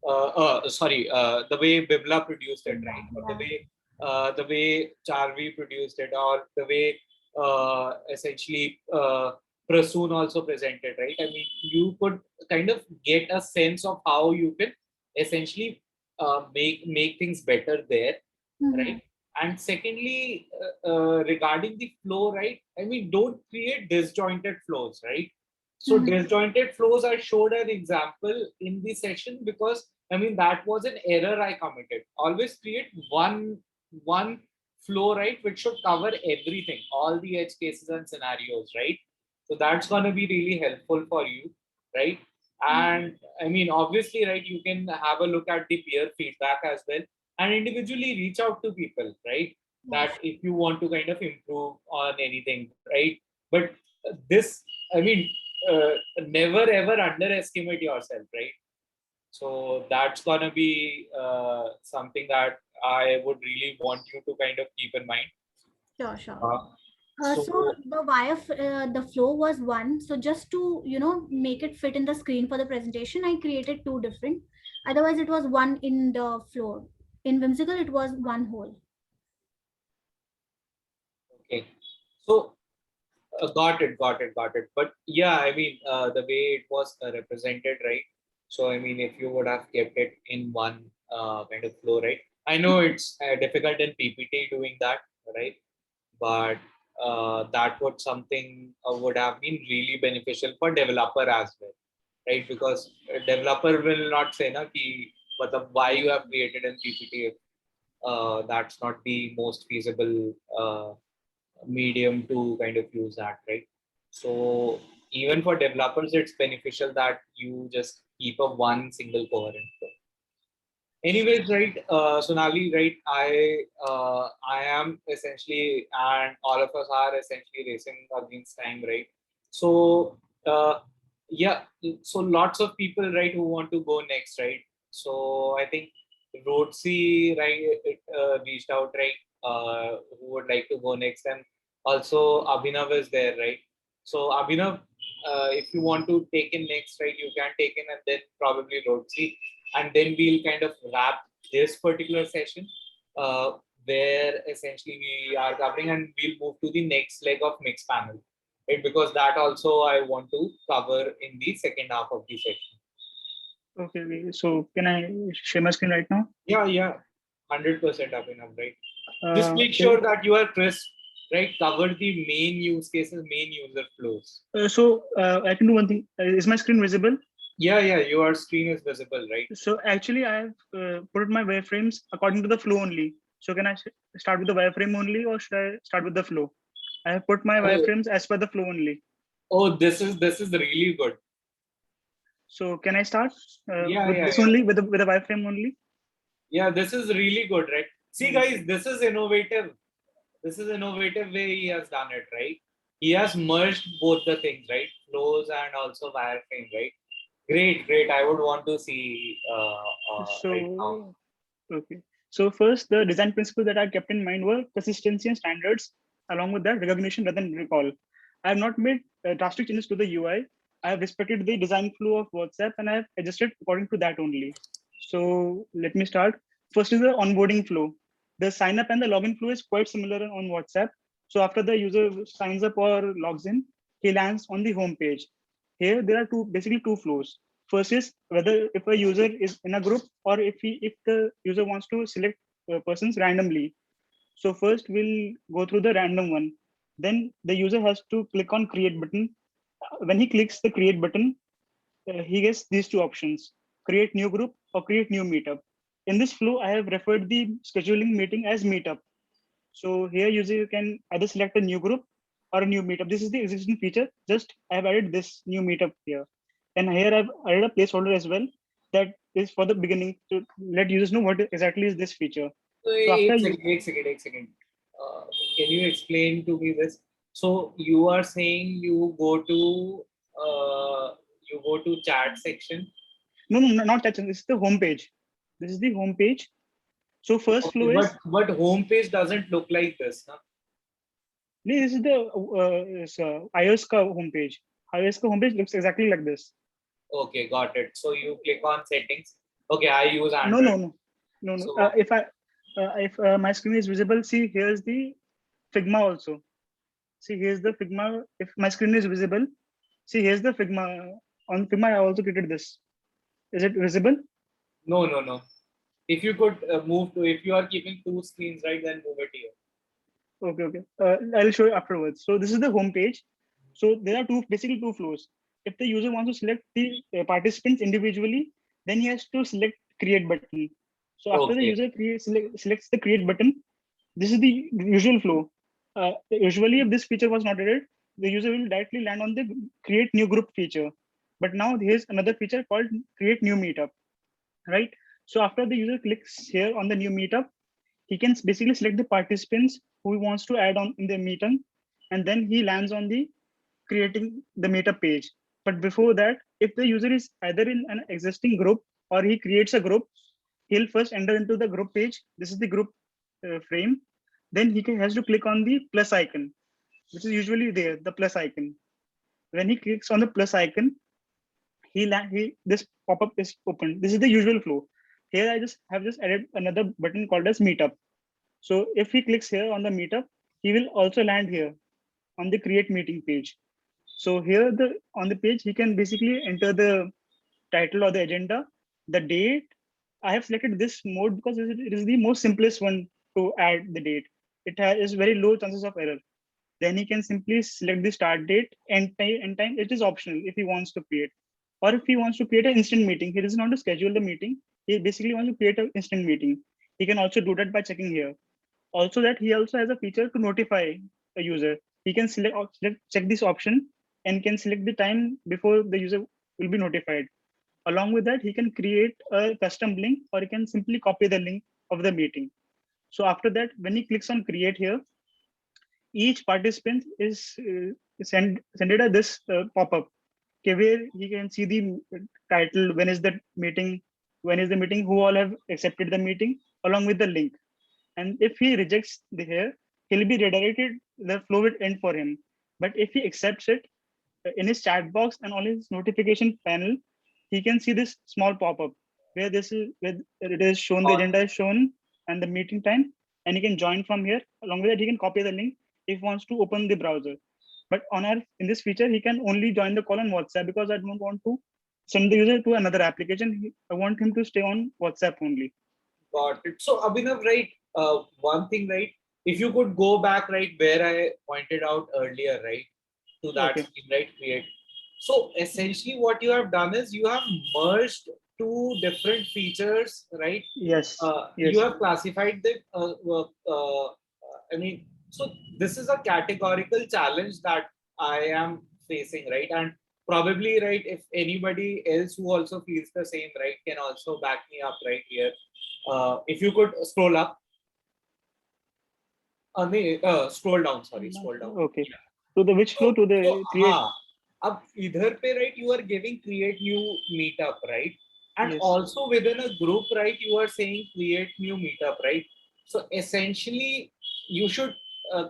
The way Bibla produced it, right? Or the way Charvi produced it, or the way essentially Prasoon also presented, right? I mean, you could kind of get a sense of how you can essentially make things better there, right? And secondly, regarding the flow, right? I mean, don't create disjointed flows, right? So disjointed flows, I showed an example in the session because I mean that was an error I committed. Always create one flow, right, which should cover everything, all the edge cases and scenarios, right? So that's gonna be really helpful for you, right? And I mean, obviously, right, you can have a look at the peer feedback as well and individually reach out to people, right? That if you want to kind of improve on anything, right? But this, I mean, never ever underestimate yourself, right? So that's gonna be something that I would really want you to kind of keep in mind. Sure, sure. So So the flow was one. So just to make it fit in the screen for the presentation, I created two different. Otherwise, it was one in the flow. In Whimsical, it was one whole. okay, so got it. But yeah, I mean, the way it was represented, right? So I mean, if you would have kept it in one kind of flow, right? I know it's difficult in PPT doing that, right? But that would something would have been really beneficial for developer as well, right? Because a developer will not say na ki, matlab, why you have created in PPT if that's not the most feasible medium to kind of use that, right? So even for developers, it's beneficial that you just keep a one single coherent flow. Anyways, right, Sonali, right, I am essentially, and all of us are essentially racing against time, right? So yeah, so lots of people, right, who want to go next, right? So I think Roadsy, right, reached out, right, who would like to go next, and also Abhinav is there, right? So Abhinav, if you want to take in next, right, you can take in, and then probably Roadsy, and then we'll kind of wrap this particular session where essentially we are covering, and we'll move to the next leg of mixed panel, right? Because that also I want to cover in the second half of the session. Okay. So can I share my screen right now? Yeah, 100% Abhinav, right? Just make sure that you are crisp, right? Cover the main use cases, main user flows. I can do one thing. Is my screen visible? Yeah, your screen is visible, right? So actually, I have put my wireframes according to the flow only. So can I start with the wireframe only, or should I start with the flow? I have put my wireframes as per the flow only. Oh, this is really good. So can I start with this only, with the wireframe only? Yeah, this is really good, right? See, guys, this is innovative. This is innovative way he has done it, right? He has merged both the things, right? Flows and also wireframe, right? Great. I would want to see right now. Okay. So first, the design principles that I kept in mind were consistency and standards. Along with that, recognition rather than recall. I have not made drastic changes to the UI. I have respected the design flow of WhatsApp and I have adjusted according to that only. So let me start. First is the onboarding flow. The sign up and the login flow is quite similar on WhatsApp. So after the user signs up or logs in, he lands on the home page. Here there are basically two flows. First is whether if a user is in a group or if the user wants to select persons randomly. So first we'll go through the random one. Then the user has to click on create button. When he clicks the create button, he gets these two options: create new group or create new meetup. In this flow, I have referred the scheduling meeting as meetup. So here user can either select a new group or a new meetup. This is the existing feature. Just I have added this new meetup here. And here I've added a placeholder as well that is for the beginning to let users know what exactly is this feature. So after Eight second. Can you explain to me this? So you are saying you go to chat section? No, not that. It's the home page. This is the home page. So first flow is. But home page doesn't look like this, huh? This is the iOS ka homepage. iOS ka homepage looks exactly like this. Okay, got it. So you click on settings. Okay, I use No, Android. no. So, If my screen is visible, see here's the Figma also. See here's the Figma. If my screen is visible, see here's the Figma. On Figma, I also created this. Is it visible? no. If you could move to, if you are keeping two screens, right, then move it here. Okay. I'll show you afterwards. So this is the home page. So there are basically two flows. If the user wants to select the participants individually, then he has to select create button. So after the user selects the create button, this is the usual flow. Usually, if this feature was not added, the user will directly land on the create new group feature. But now here's another feature called create new meetup, right? So after the user clicks here on the new meetup, he can basically select the participants who he wants to add on in the meeting, and then he lands on the creating the meetup page. But before that, if the user is either in an existing group or he creates a group, he'll first enter into the group page. This is the group frame. Then has to click on the plus icon, which is usually there, the plus icon. When he clicks on the plus icon, this pop-up is open. This is the usual flow. Here I have added another button called as meetup. So if he clicks here on the meetup, he will also land here on the create meeting page. So here on the page, he can basically enter the title or the agenda, the date. I have selected this mode because it is the most simplest one to add the date. It has very low chances of error. Then he can simply select the start date and time. It is optional if he wants to create. Or if he wants to create an instant meeting, he doesn't want to schedule the meeting. He basically wants to create an instant meeting. He can also do that by checking here. Also that he also has a feature to notify a user. He can check this option and can select the time before the user will be notified. Along with that, he can create a custom link or he can simply copy the link of the meeting. So after that, when he clicks on create here, each participant is sended this pop-up where he can see the title, when is the meeting, who all have accepted the meeting, along with the link. And if he rejects here, he'll be redirected, the flow will end for him. But if he accepts it, in his chat box and on his notification panel, he can see this small pop-up where it is shown, the agenda is shown and the meeting time, and he can join from here. Along with that, he can copy the link if he wants to open the browser. But in this feature, he can only join the call on WhatsApp because I don't want to send the user to another application. I want him to stay on WhatsApp only. Got it. So Abhinav, right, one thing, right, if you could go back, right, where I pointed out earlier, right, to that screen, right, create. So essentially what you have done is you have merged two different features, right? Yes. You have classified them. I mean, so this is a categorical challenge that I am facing, right? And probably, right, if anybody else who also feels the same, right, can also back me up right here. If you could scroll up. Scroll down, sorry, scroll down. Okay. To the which flow? To the create. अब इधर पे, right, you are giving create new meetup, right? And also within a group, right, you are saying create new meetup, right? So essentially you should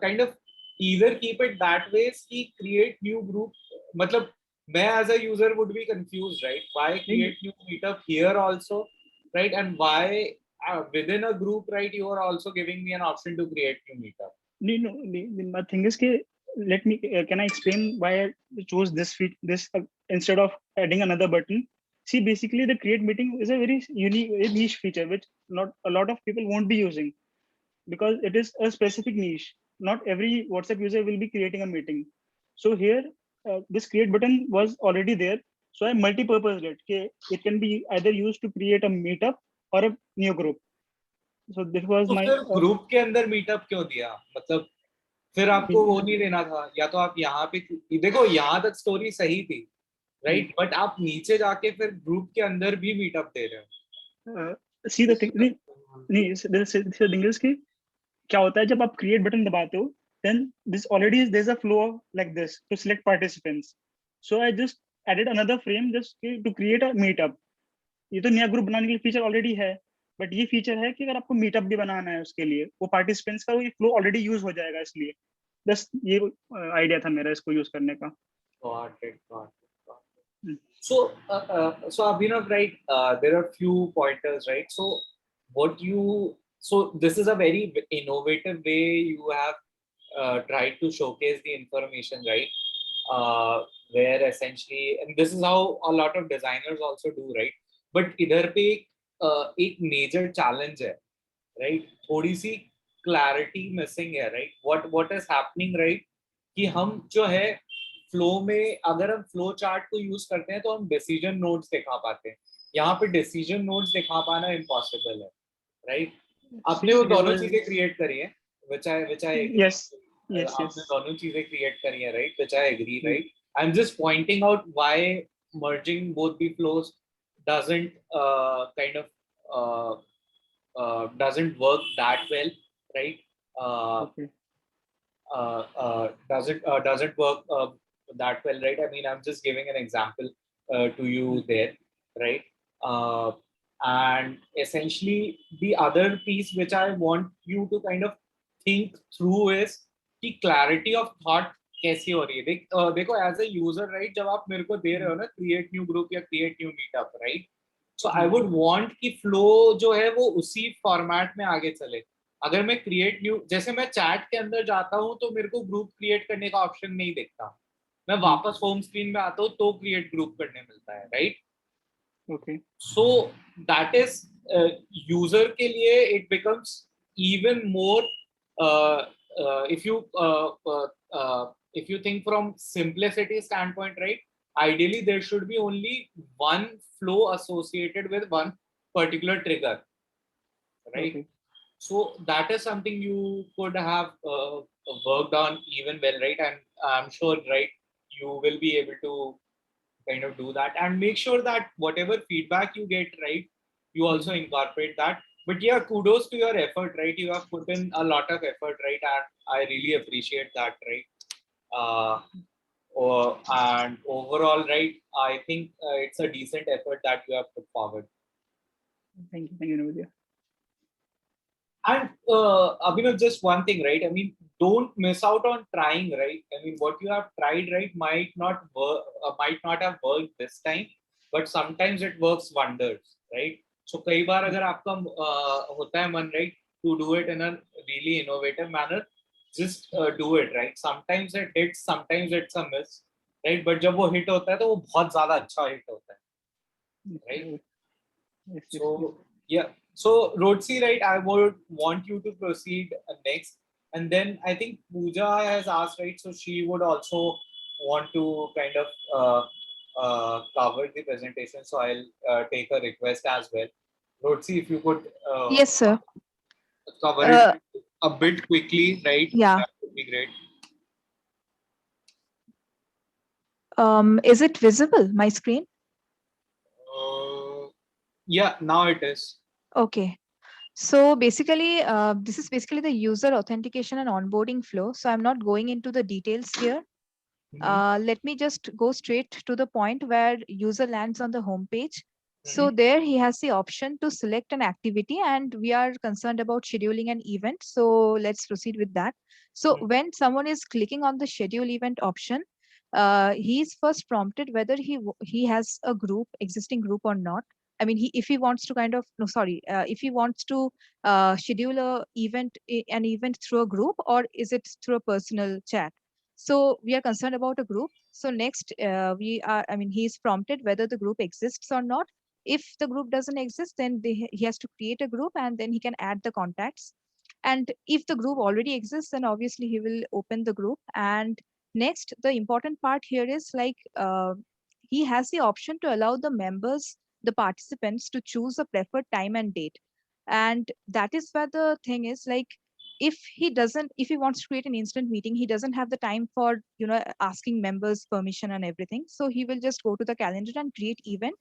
kind of either keep it that way, create new group. मतलब मैं as a user would be confused, right? Why create new meetup here also, right? And why within a group, right, you are also giving me an option to create new meetup? My thing is can I explain why I chose this instead of adding another button? See, basically the create meeting is a very unique, niche feature which not a lot of people won't be using because it is a specific niche. Not every WhatsApp user will be creating a meeting. So here, this create button was already there. So I multi-purposed it. It can be either used to create a meetup or a new group. So this was my group के अंदर meetup क्यों दिया? मतलब फिर आपको वो नहीं देना था, या तो आप यहाँ पे देखो, यहाँ तक स्टोरी सही थी, राइट? बट आप नीचे जाके फिर ग्रुप के अंदर भी मीटअप दे रहे हो. सी द थिंग is कि क्या होता है जब आप create बटन दबाते हो, then there's a flow like this to select participants. So I just added another frame just to create a meetup. ये तो नया ग्रुप बनाने के लिए फीचर ऑलरेडी है, बट ये फीचर है कि अगर आपको मीटअप भी बनाना है उसके लिए, वो पार्टिसिपेंट्स का ये फ्लो ऑलरेडी यूज हो जाएगा, इसलिए बस ये आइडिया था मेरा इसको यूज करने का. Got it, got it, got it. So Abhinav, right, there are few pointers, right? So this is a very innovative way you have tried to showcase the information, right? Where essentially, and this is how a lot of designers also do, right? But इधर पे एक major challenge है, right? थोड़ी सी clarity missing है, right? What is happening, right? कि हम जो है फ्लो में, अगर हम फ्लो चार्ट को यूज करते हैं तो हम डिसीजन नोड्स दिखा पाते हैं. यहाँ पे डिसीजन नोड्स दिखा पाना इम्पॉसिबल है, राइट? आपने वो दोनों चीजें क्रिएट करी है, which I agree. Yes. आपने दोनों चीजें क्रिएट करी है, right? Which I agree, right? I'm just pointing out why merging both the flows doesn't kind of doesn't work that well, right? Okay. Doesn't work that well, right? I mean, I'm just giving an example to you there, right? And essentially, the other piece which I want you to kind of think through is the clarity of thought कैसी हो रही है. देखो as a user, right, जब आप मेरे को दे रहे हो ना क्रिएट न्यू ग्रुप या create new meetup, right, so I would want कि फ्लो जो है वो उसी फॉर्मेट में आगे चले. अगर मैं क्रिएट न्यू, जैसे मैं चैट के अंदर जाता हूँ तो मेरे को ग्रुप क्रिएट करने का ऑप्शन नहीं दिखता, मैं वापस होम स्क्रीन में आता हूँ तो क्रिएट ग्रुप करने मिलता है, right? Okay. So that is user के लिए it becomes even more if you think from simplicity standpoint, right? Ideally, there should be only one flow associated with one particular trigger, right? Okay. So that is something you could have worked on even well, right? And I'm sure, right, you will be able to kind of do that and make sure that whatever feedback you get, right, you also incorporate that. But yeah, kudos to your effort, right? You have put in a lot of effort, right? And I really appreciate that, right? And overall, right, I think it's a decent effort that you have put forward. Thank you, Navidya. And Abhinav, just one thing, right? I mean, don't miss out on trying, right? I mean, what you have tried, right, might not have worked this time, but sometimes it works wonders, right? So, कई बार अगर आपका होता है मन, right, to do it in a really innovative manner, just do it, right? Sometimes it hits, sometimes it's a miss, right? But जब वो hit होता है तो वो बहुत ज़्यादा अच्छा hit होता है, right? So yeah. So Rodsi, right, I would want you to proceed next. And then I think Pooja has asked, right, so she would also want to kind of cover the presentation. So I'll take a request as well. Rodsi, if you could yes, sir. Cover it a bit quickly, right? Yeah. That would be great. Is it visible, my screen? Yeah, now it is. Okay. So basically, this is basically the user authentication and onboarding flow. So I'm not going into the details here. Let me just go straight to the point where user lands on the home page. So there he has the option to select an activity, and we are concerned about scheduling an event. So let's proceed with that. So when someone is clicking on the schedule event option, he is first prompted whether he has a group, existing group or not. I mean, if he wants to kind of, no, sorry, if he wants to schedule an event through a group, or is it through a personal chat? So we are concerned about a group. So next, he is prompted whether the group exists or not. If the group doesn't exist, then he has to create a group, and then he can add the contacts. And if the group already exists, then obviously he will open the group. And next, the important part here is like he has the option to allow the members, the participants, to choose a preferred time and date. And that is where the thing is, like, if he wants to create an instant meeting, he doesn't have the time for asking members permission and everything. So he will just go to the calendar and create event.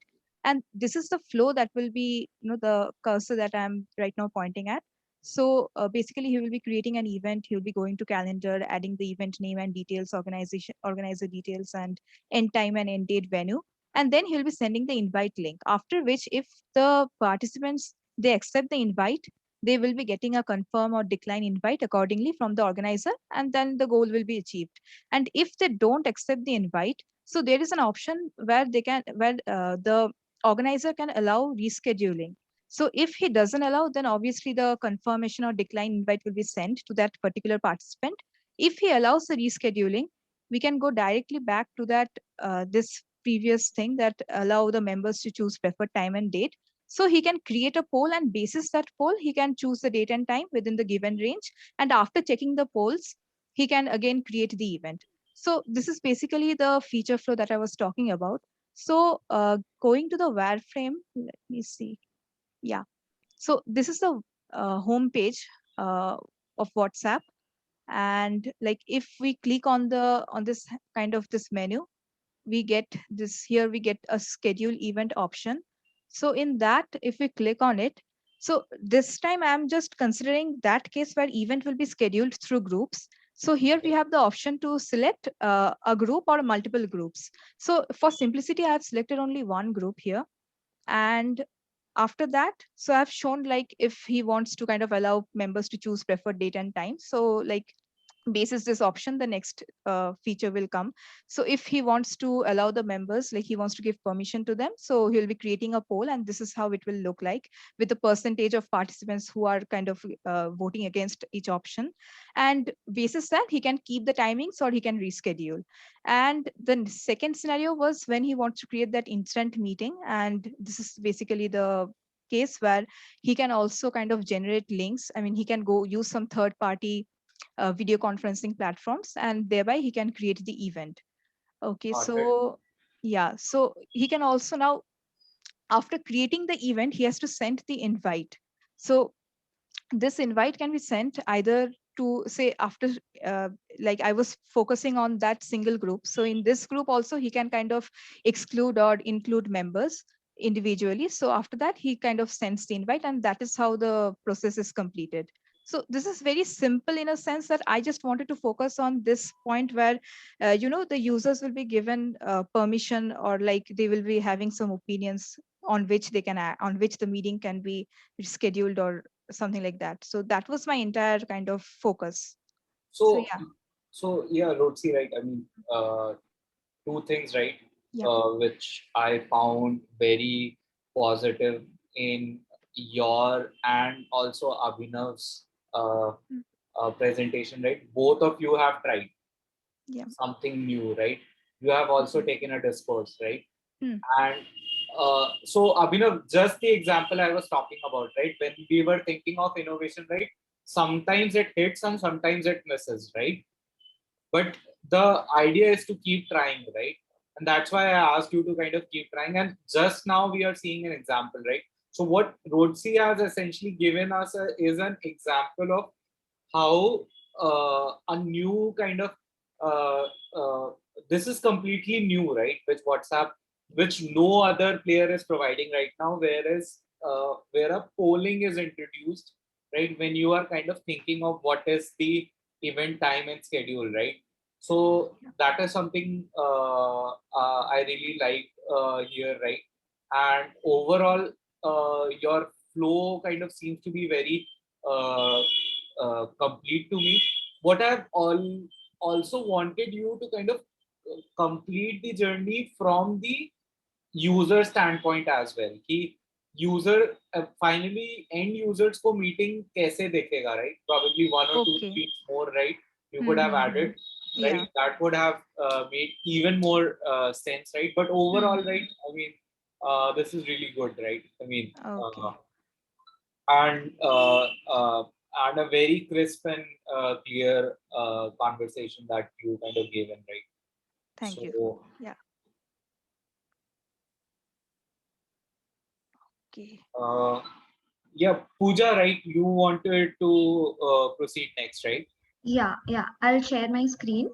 And this is the flow that will be the cursor that I'm right now pointing at. So basically, he will be creating an event. He'll be going to calendar, adding the event name and details, organizer details, and end time and end date venue. And then he'll be sending the invite link. After which, if the participants they accept the invite, they will be getting a confirm or decline invite accordingly from the organizer, and then the goal will be achieved. And if they don't accept the invite, so there is an option where the organizer can allow rescheduling. So if he doesn't allow, then obviously the confirmation or decline invite will be sent to that particular participant. If he allows the rescheduling, we can go directly back to that this previous thing that allow the members to choose preferred time and date. So he can create a poll, and basis that poll, he can choose the date and time within the given range. And after checking the polls, he can again create the event. So this is basically the feature flow that I was talking about. So going to the wireframe, let me see. Yeah. So this is the home page of WhatsApp. And like if we click on this kind of this menu, we get this here, we get a schedule event option. So in that, if we click on it, so this time I'm just considering that case where event will be scheduled through groups. So here we have the option to select a group or multiple groups. So for simplicity, I have selected only one group here. And after that, so I've shown like if he wants to kind of allow members to choose preferred date and time. So like basis this option, the next feature will come. So if he wants to allow the members, like he wants to give permission to them, so he'll be creating a poll, and this is how it will look like, with the percentage of participants who are kind of voting against each option. And basis that, he can keep the timings or he can reschedule. And the second scenario was when he wants to create that instant meeting, and this is basically the case where he can also kind of generate links. I mean, he can go use some third party video conferencing platforms, and thereby he can create the event. Okay, so yeah, so he can also now, after creating the event, he has to send the invite. So this invite can be sent either to say after like I was focusing on that single group, so in this group also he can kind of exclude or include members individually. So after that, he kind of sends the invite, and that is how the process is completed. So this is very simple in a sense that I just wanted to focus on this point where the users will be given permission, or like they will be having some opinions on which they can on which the meeting can be scheduled or something like that. So that was my entire kind of focus. So yeah. So yeah, Lotsi, right? I mean, two things, right? Yeah. Which I found very positive in your and also Abhinav's presentation, right? Both of you have tried something new, right? You have also taken a discourse, right? And so Abhinav, just the example I was talking about, right? When we were thinking of innovation, right? Sometimes it hits and sometimes it misses, right? But the idea is to keep trying, right? And that's why I asked you to kind of keep trying. And just now we are seeing an example, right? So what Rodsi has essentially given us is an example of how a new kind of uh, uh, this is completely new, right? Which no other player is providing right now, whereas where a polling is introduced, right? When you are kind of thinking of what is the event time and schedule, right? So that is something I really like here, right? And overall, your flow kind of seems to be very complete to me. What I've also wanted you to kind of complete the journey from the user standpoint as well. कि user finally end users को meeting कैसे देखेगा, right? Probably one or two tweets more, right? You could have added, right? Yeah. That would have made even more sense, right? But overall, right? I mean, this is really good, right? I mean, and and a very crisp and clear conversation that you kind of gave in, right? Thank you. Yeah. Okay. Yeah, Pooja, right? You wanted to proceed next, right? Yeah, I'll share my screen.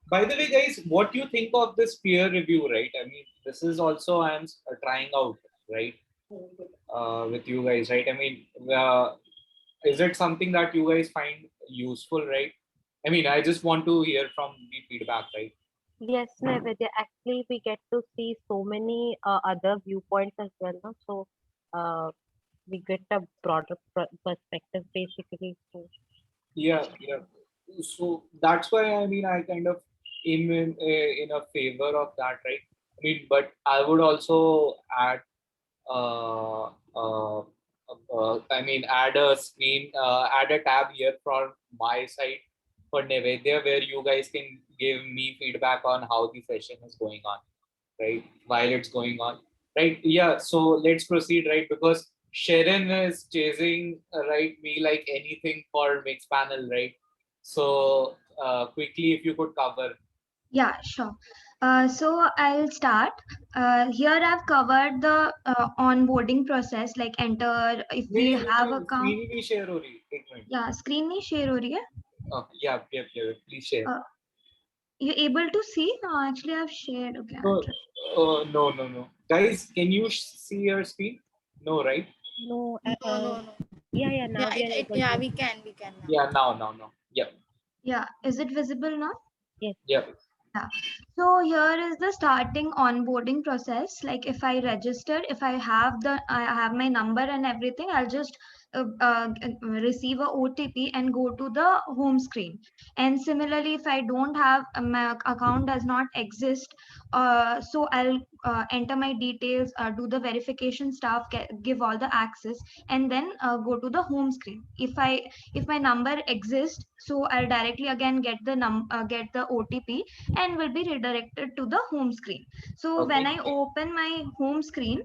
By the way, guys, what do you think of this peer review, right? I mean, this is also I'm trying out, right? With you guys, right? I mean, is it something that you guys find useful, right? I mean, I just want to hear from the feedback, right? Yes, Naivedya. Actually, we get to see so many other viewpoints as well. No? So we get a broader perspective basically. So, Yeah, yeah. So that's why I mean I kind of am in a favor of that, right? I mean, but I would also add, uh, uh, I mean, add a tab here from my side for Nevedya, where you guys can give me feedback on how the session is going on, right? While it's going on, right? Yeah. So let's proceed, right? Because Sharon is chasing, right, me like anything for mixed panel, right? So quickly, if you could cover. Yeah, sure. So I'll start. Here I've covered the onboarding process, like enter if we नहीं have मुझे account. screen ही नहीं share हो रही एक minute. Yeah, screen नहीं share हो रही है. Yeah, yeah, yeah, please share. You're able to see? No, actually I've shared. Okay, I'll try. No. Guys, can you see your screen? No, right? no, No. yeah. Now we are able to. We can now. Yeah, now. Yeah. Yeah, is it visible now? Yes. Yeah. Yeah. So here is the starting onboarding process. Like if I register, if I have my number and everything, I'll just receive a OTP and go to the home screen. And similarly, if I don't have my account does not exist, so I'll enter my details, do the verification stuff, give all the access, and then go to the home screen. If my number exists, so I'll directly again get the OTP and will be redirected to the home screen. So when I open my home screen,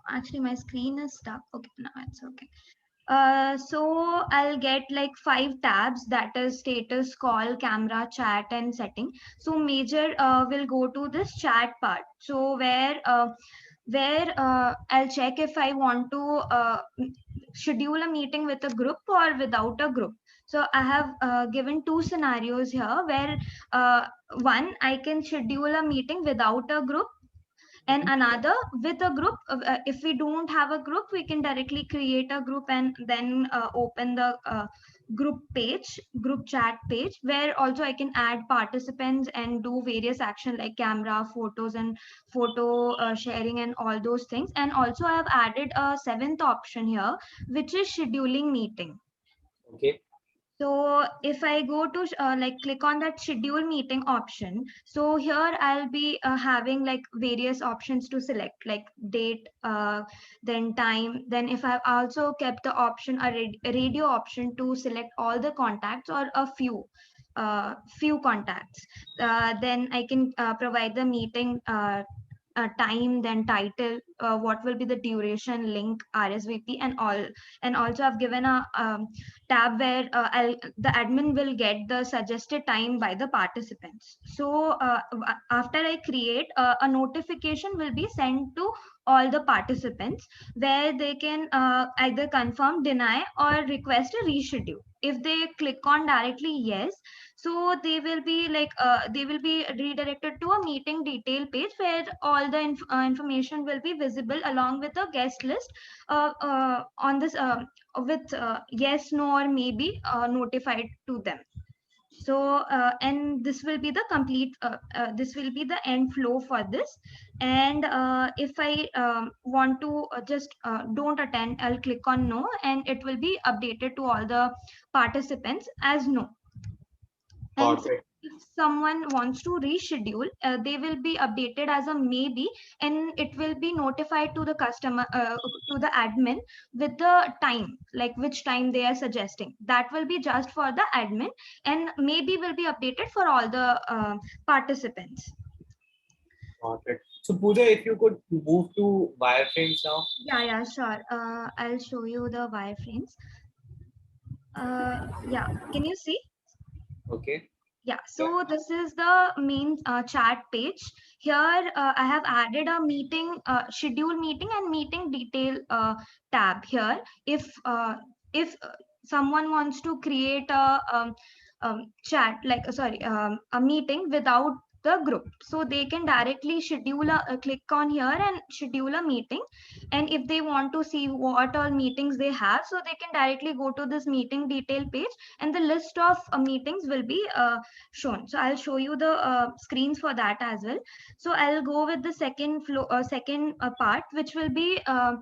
actually my screen is stuck. Okay, now it's okay. So I'll get like 5 tabs, that is status, call, camera, chat, and setting. So major will go to this chat part. So where I'll check if I want to schedule a meeting with a group or without a group. So I have given 2 scenarios here where one, I can schedule a meeting without a group, and another with a group. If we don't have a group, we can directly create a group and then open the group chat page, where also I can add participants and do various action like camera, photos, and photo sharing and all those things. And also I have added a 7th option here, which is scheduling meeting. Okay. So if I go to like click on that schedule meeting option, so here I'll be having like various options to select, like date, then time. Then if I've also kept the option, a radio option to select all the contacts or a few contacts. Then I can provide the meeting time, then title, what will be the duration, link, RSVP, and all. And also I've given a tab where the admin will get the suggested time by the participants. So after I create, a notification will be sent to all the participants, where they can either confirm, deny, or request a reschedule. If they click on directly yes, so they will be redirected to a meeting detail page, where all the information will be visible along with a guest list on this with yes, no, or maybe notified to them. So and this will be the complete this will be the end flow for this. And if I want to just don't attend, I'll click on no, and it will be updated to all the participants as no. And if someone wants to reschedule, they will be updated as a maybe, and it will be notified to the customer, to the admin, with the time, like which time they are suggesting. That will be just for the admin, and maybe will be updated for all the participants. Got it. So Pooja, if you could move to wireframes now. Yeah, sure. I'll show you the wireframes. Yeah, can you see? Okay. Yeah, so this is the main chat page. Here I have added a meeting, schedule meeting and meeting detail tab here. If someone wants to create a chat, like a meeting without the group. So they can directly schedule click on here and schedule a meeting. And if they want to see what all meetings they have, so they can directly go to this meeting detail page, and the list of meetings will be shown. So I'll show you the screens for that as well. So I'll go with the second flow, second part, which will be uh,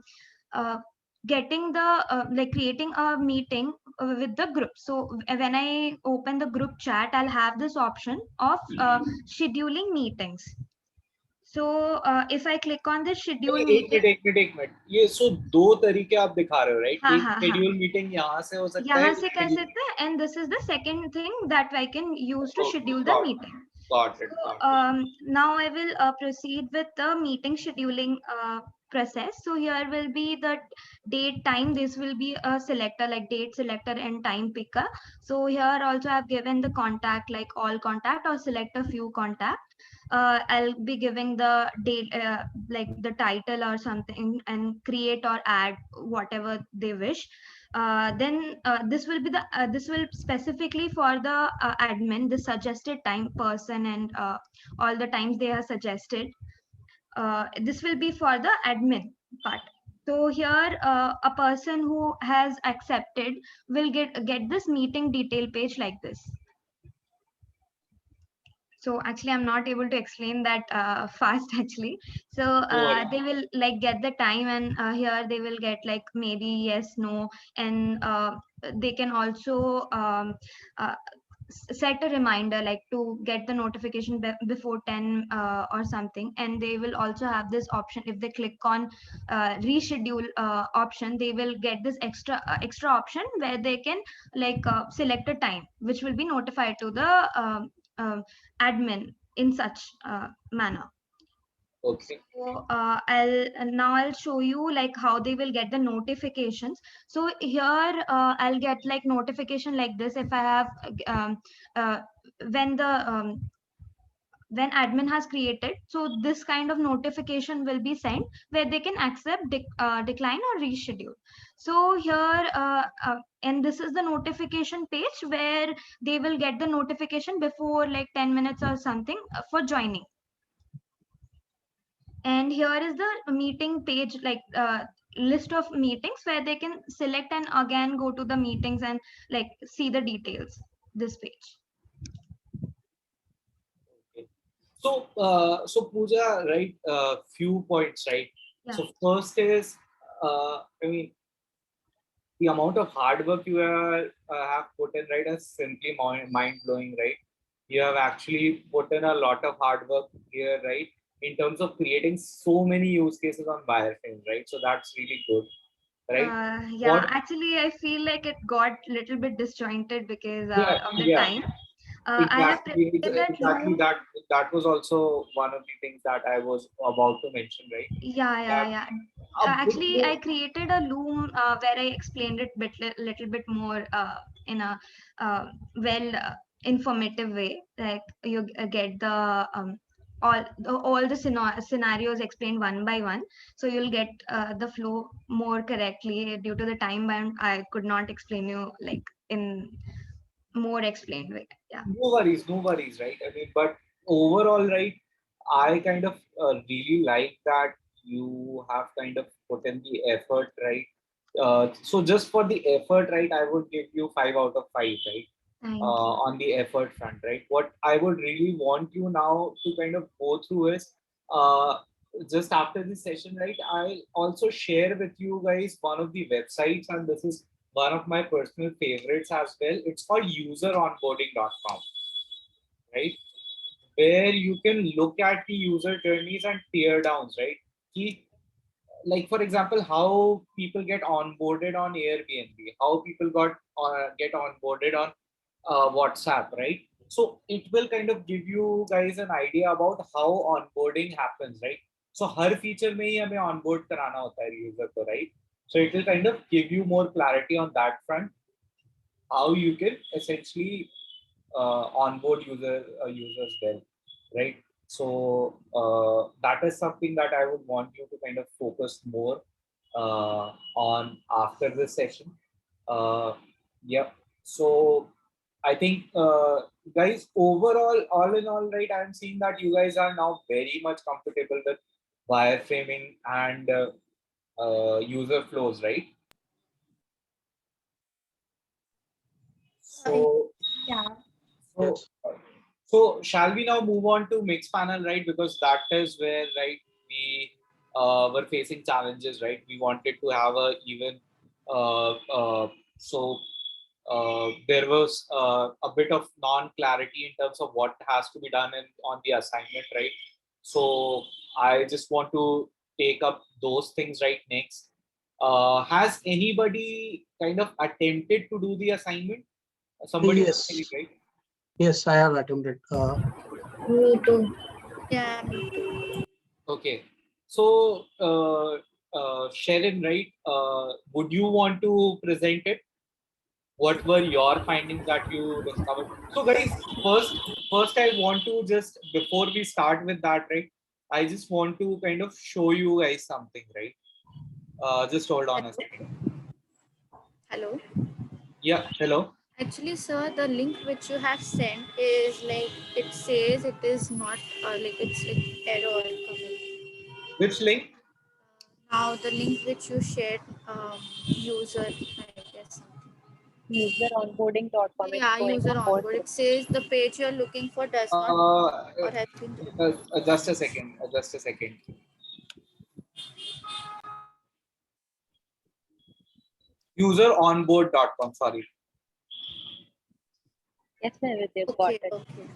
getting the like creating a meeting with the group. So when I open the group chat, I'll have this option of scheduling meetings. So if I click on this schedule meeting, एक minute ये सो दो तरीके आप दिखा रहे हो right हाँ एक हाँ हाँ शेड्यूल मीटिंग यहाँ से हो सकता है यहाँ से कर सकते हैं, and this is the second thing that I can use to schedule the meeting. got it. Now I will proceed with the meeting scheduling process. So here will be the date, time. This will be a selector, like date selector and time picker. So here also I've given the contact, like all contact, or select a few contact. I'll be giving the date, like the title or something, and create or add whatever they wish. Then this will be the this will specifically for the admin, the suggested time person, and all the times they are suggested. This will be for the admin part. So here a person who has accepted will get this meeting detail page like this. So actually I'm not able to explain that fast actually. So they will like get the time, and here they will get like maybe yes, no, and they can also uh, set a reminder like to get the notification before 10 or something. And they will also have this option, if they click on reschedule option, they will get this extra option where they can like select a time which will be notified to the admin in such manner. Okay. So I'll show you like how they will get the notifications. So here I'll get like notification like this if I have uh, when the when admin has created. So this kind of notification will be sent where they can accept, decline, or reschedule. So here and this is the notification page where they will get the notification before like 10 minutes or something for joining. And here is the meeting page, like list of meetings where they can select and again go to the meetings and like see the details, this page. Okay. So so Pooja, right, few points, right? Yeah. So first is I mean the amount of hard work you have put in, right, is simply mind blowing, right? You have actually put in a lot of hard work here, right, in terms of creating so many use cases on Wireframes, right? So that's really good, right? Yeah, actually I feel like it got little bit disjointed because of the time. I have prepared that Exactly. loom. That was also one of the things that I was about to mention, right? Yeah. Actually, I created a loom where I explained it little bit more in a well informative way. Like you get the all the scenarios explained one by one, so you'll get the flow more correctly. Due to the time bound, I could not explain you like in more explained way. Yeah. No worries, right? I mean, but overall, right, I kind of really like that you have kind of put in the effort, right? So just for the effort, right, I would give you 5 out of 5, right? Thank you. On the effort front, right? What I would really want you now to kind of go through is just after this session, right? I also share with you guys one of the websites, and this is one of my personal favorites as well. It's called useronboarding.com, right? Where you can look at the user journeys and tear downs, right? Like for example, how people get onboarded on Airbnb, how people get onboarded on WhatsApp, right? So it will kind of give you guys an idea about how onboarding happens, right? So her feature में ही हमें onboard कराना होता है user को, right? So it will kind of give you more clarity on that front, how you can essentially onboard users well, right? So that is something that I would want you to kind of focus more on after this session. Yeah. So I think, guys, overall, all in all, right, I'm seeing that you guys are now very much comfortable with wireframing and user flows, right? So, Yeah. so, Yes. so shall we now move on to mixed panel, right? Because that is where, right, we were facing challenges, right? We wanted to have a even so there was a bit of non-clarity in terms of what has to be done on the assignment, right? So I just want to take up those things right next. Has anybody kind of attempted to do the assignment? Somebody was saying, Yes. right? Yes, I have attempted. Me too. Yeah, me too. Okay. So, Sharon, right? Would you want to present it? What were your findings that you discovered? So, guys, first I want to just, before we start with that, right? I just want to kind of show you guys something, right? Just hold on a second. Hello. Yeah. Hello. Actually, sir, the link which you have sent is like it says it is not like it's like error coming. Which link? Now the link which you shared, user, I guess. Useronboarding.com. It's Yeah, showing user error. onboard. It says the page you're looking for does not or has been removed. Just a second. Just a second. Useronboard.com. Sorry. Yes, ma'am, they've got Okay, it. okay.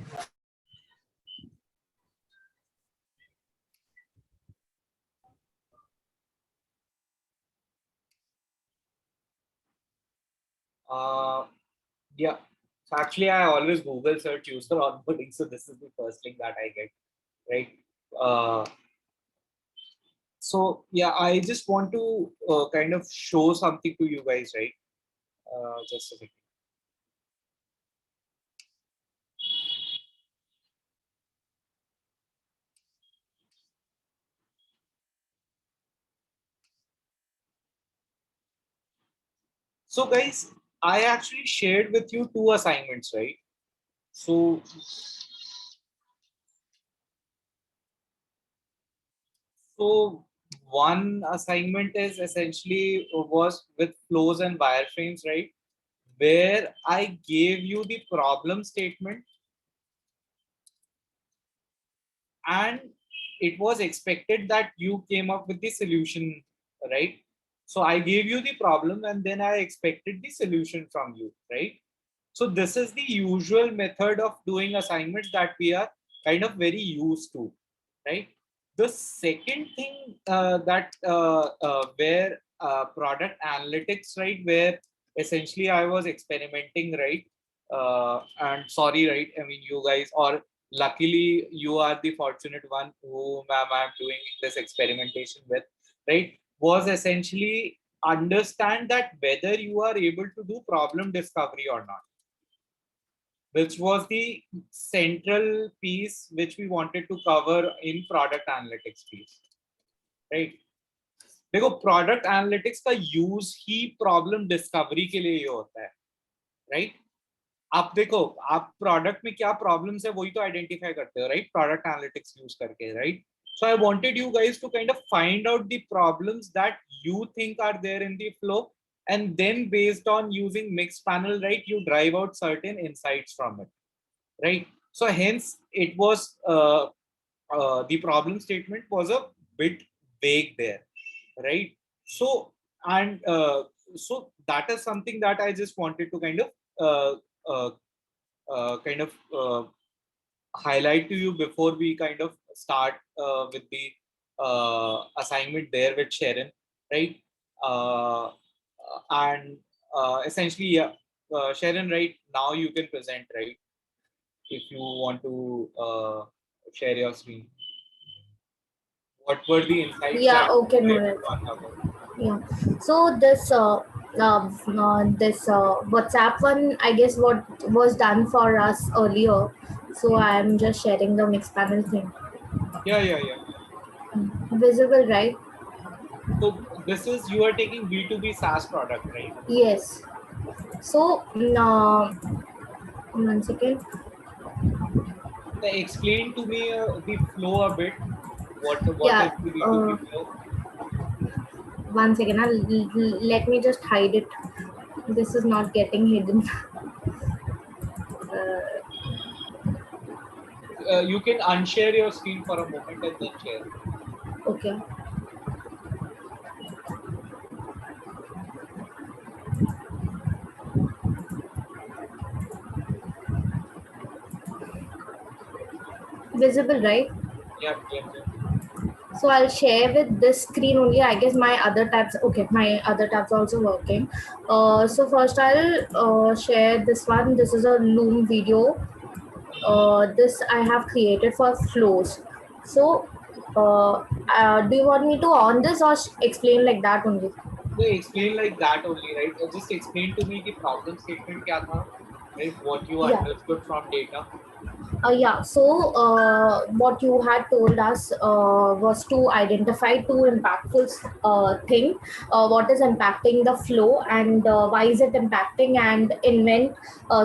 Yeah. So actually, I always Google search user onboarding. So this is the first link that I get, right? So yeah, I just want to kind of show something to you guys, right? Just a second. So guys, I actually shared with you two assignments, right? So one assignment is essentially was with flows and wireframes, right? Where I gave you the problem statement and it was expected that you came up with the solution, right? So I gave you the problem and then I expected the solution from you, right? So this is the usual method of doing assignments that we are kind of very used to, right? The second thing that where product analytics, right, where essentially I was experimenting, right? And sorry, right? I mean, you guys, or luckily you are the fortunate one whom I'm doing this experimentation with, right? Was essentially understand that whether you are able to do problem discovery or not, which was the central piece which we wanted to cover in product analytics piece, right? देखो product analytics का use ही problem discovery के लिए होता है, right? आप देखो, आप product में क्या प्रॉब्लम्स है वही तो आइडेंटिफाई करते हो, राइट? प्रोडक्ट एनालिटिक्स यूज करके, right? So I wanted you guys to kind of find out the problems that you think are there in the flow, and then based on using mixed panel, right, you drive out certain insights from it, right? So hence it was the problem statement was a bit vague there, right? So and so that is something that I just wanted to kind of uh, uh, kind of highlight to you before we kind of start with the assignment there with Sharon, right? uh, and essentially, yeah, Sharon, right now you can present, right, if you want to share your screen. What were the insights Yeah, that okay, you were able Noel. to uncover? Yeah. So this WhatsApp one, I guess, what was done for us earlier. So I'm just sharing the mixed panel thing. Yeah, yeah, yeah. Visible, right? So this is, you are taking B2B SaaS product, right? Yes. So 1 second. Explain to me the flow a bit. What Yeah. is the B2B flow? 1 second. Let me just hide it. This is not getting hidden. You can unshare your screen for a moment and then share. Okay. Visible, right? Yep. So I'll share with this screen only. I guess my other tabs. Okay, my other tabs also working. So first I'll share this one. This is a Loom video. This I have created for flows. So do you want me to on this or explain like that only? They explain like that only, right? Just explain to me the problem statement kya tha, right? What you Yeah. understood from data. Yeah, so what you had told us was to identify two impactful thing, what is impacting the flow and why is it impacting, and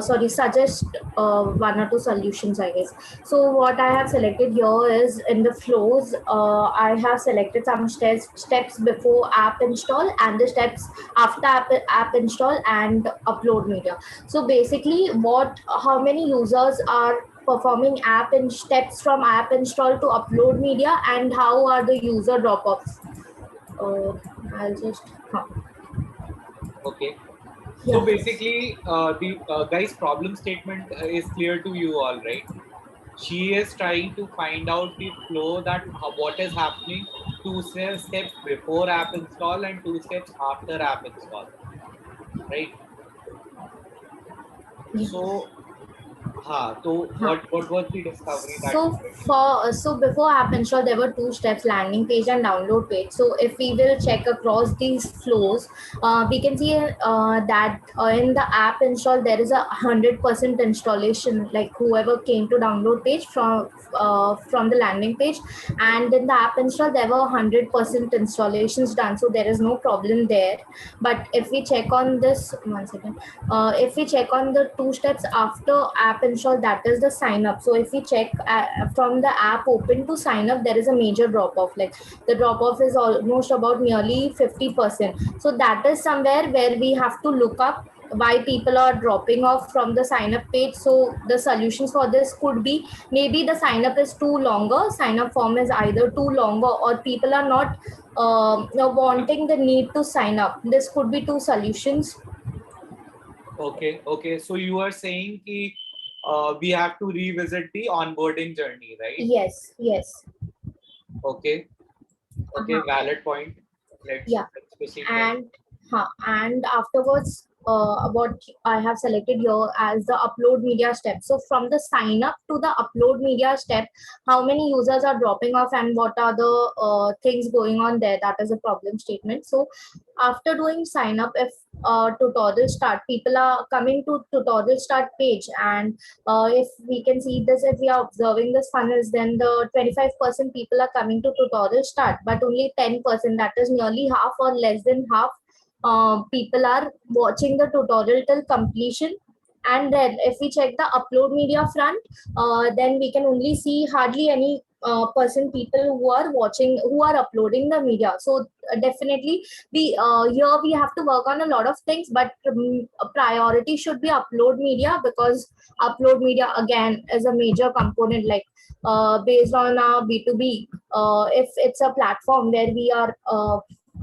suggest one or two solutions, I guess. So what I have selected here is in the flows, I have selected some steps before app install and the steps after app install and upload media. So basically how many users are performing app and steps from app install to upload media, and how are the user drop-offs. I'll just Okay. yeah. So basically, the guy's problem statement is clear to you all, right? She is trying to find out the flow, that what is happening 2 steps before app install and 2 steps after app install, right? So what was the discovery that So before app install there were two steps, landing page and download page. So if we will check across these flows, we can see that in the app install there is 100% installation, like whoever came to download page from the landing page, and in the app install there were 100% installations done, so there is no problem there. But if we check on this, 1 second, if we check on the two steps after app install, that is the sign up. So if we check from the app open to sign up, there is a major drop off, like the drop off is almost about nearly 50%. So that is somewhere where we have to look up why people are dropping off from the sign up page. So the solutions for this could be, maybe the sign up is too longer, sign up form is either too longer, or people are not wanting the need to sign up. This could be two solutions. Okay, so you are saying ki, we have to revisit the onboarding journey, right? Yes. Okay, valid point. Let's proceed. And afterwards, what I have selected here as the upload media step. So from the sign up to the upload media step, how many users are dropping off and what are the things going on there, that is a problem statement. So after doing sign up, if tutorial start, people are coming to tutorial start page, and if we can see this, if we are observing this funnels, then the 25% people are coming to tutorial start, but only 10%, that is nearly half or less than half, people are watching the tutorial till completion. And then if we check the upload media front, then we can only see hardly any person people who are watching, who are uploading the media. So definitely we here we have to work on a lot of things, but a priority should be upload media, because upload media again is a major component, like based on our B2B, if it's a platform where we are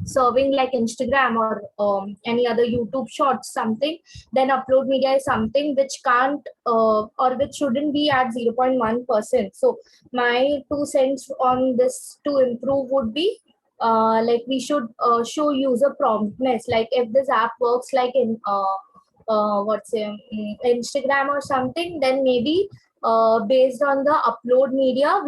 serving like Instagram or any other YouTube shorts something, then upload media is something which can't or which shouldn't be at 0.1%. So my 2 cents on this to improve would be, like we should show user promptness, like if this app works like in Instagram or something, then maybe based on the upload media,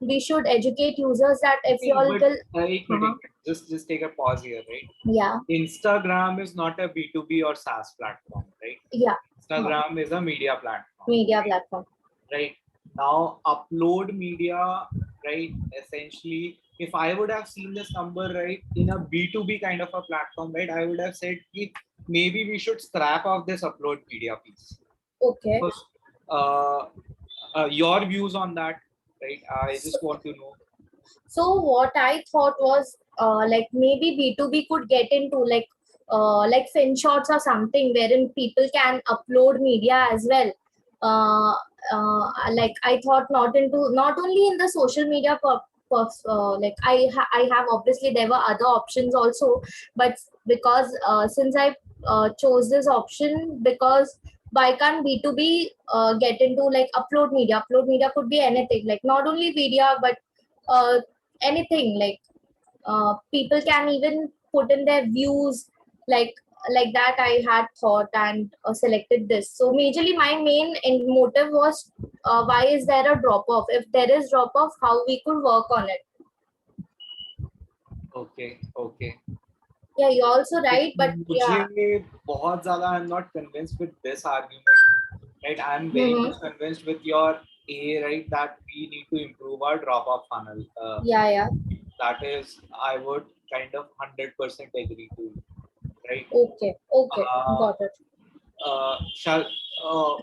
we should educate users that if you all will just take a pause here, right? Yeah. Instagram is not a B2B or SaaS platform, right? Yeah. Instagram is a media platform. Media platform. Right. Now, upload media, right? Essentially, if I would have seen this number, right, in a B2B kind of a platform, right, I would have said maybe we should scrap off this upload media piece. Okay. your views on that, right? I just want to know. So what I thought was like maybe B2B could get into like FinShots or something wherein people can upload media as well. Like I thought not only in the social media like I have, obviously there were other options also, but because since I chose this option, because why can't B2B get into like upload media? Upload media could be anything, like not only video but anything, like people can even put in their views, like that I had thought and selected this. So majorly my main motive was why is there a drop off? If there is drop off, how we could work on it. Okay. Yeah, you're also right, but yeah. बहुत ज़्यादा I'm not convinced with this argument, right? I'm very much convinced with your A, right? That we need to improve our drop-off funnel. Yeah. That is, I would kind of 100% agree to, right? Okay, got it.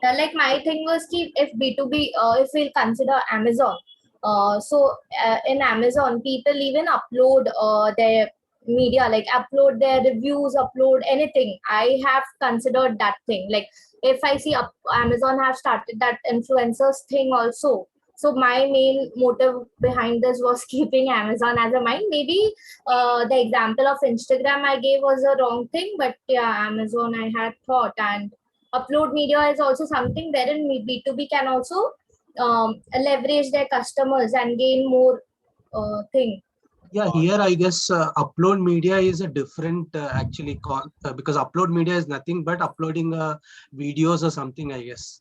Like my thing was if B2B, if we'll consider Amazon, so in Amazon people even upload their media, like upload their reviews, upload anything. I have considered that thing, like if I see Amazon have started that influencers thing also. So my main motive behind this was keeping Amazon as a mind. Maybe the example of Instagram I gave was a wrong thing, but yeah, Amazon I had thought, and upload media is also something wherein B2B can also leverage their customers and gain more thing. Yeah, here I guess upload media is a different actually because upload media is nothing but uploading videos or something, I guess.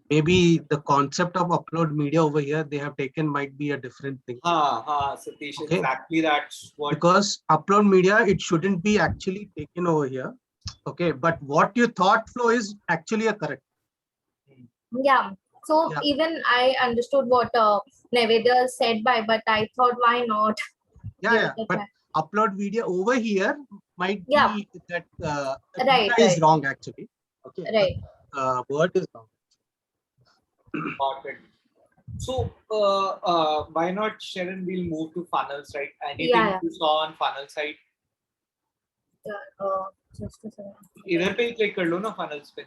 Maybe the concept of upload media over here they have taken might be a different thing. Satish, okay. Exactly that's what. Because upload media, it shouldn't be actually taken over here. Okay, but what you thought flow is actually a correct. Yeah. So yeah, even I understood what Nevedya said but I thought why not? Yeah. But upload video over here might be that right is wrong actually. Okay. Right. Word is wrong. So why not, Sharon? We'll move to funnels, right? Anything you saw on funnel side? Just a second. इधर पे click कर लो ना funnels पे.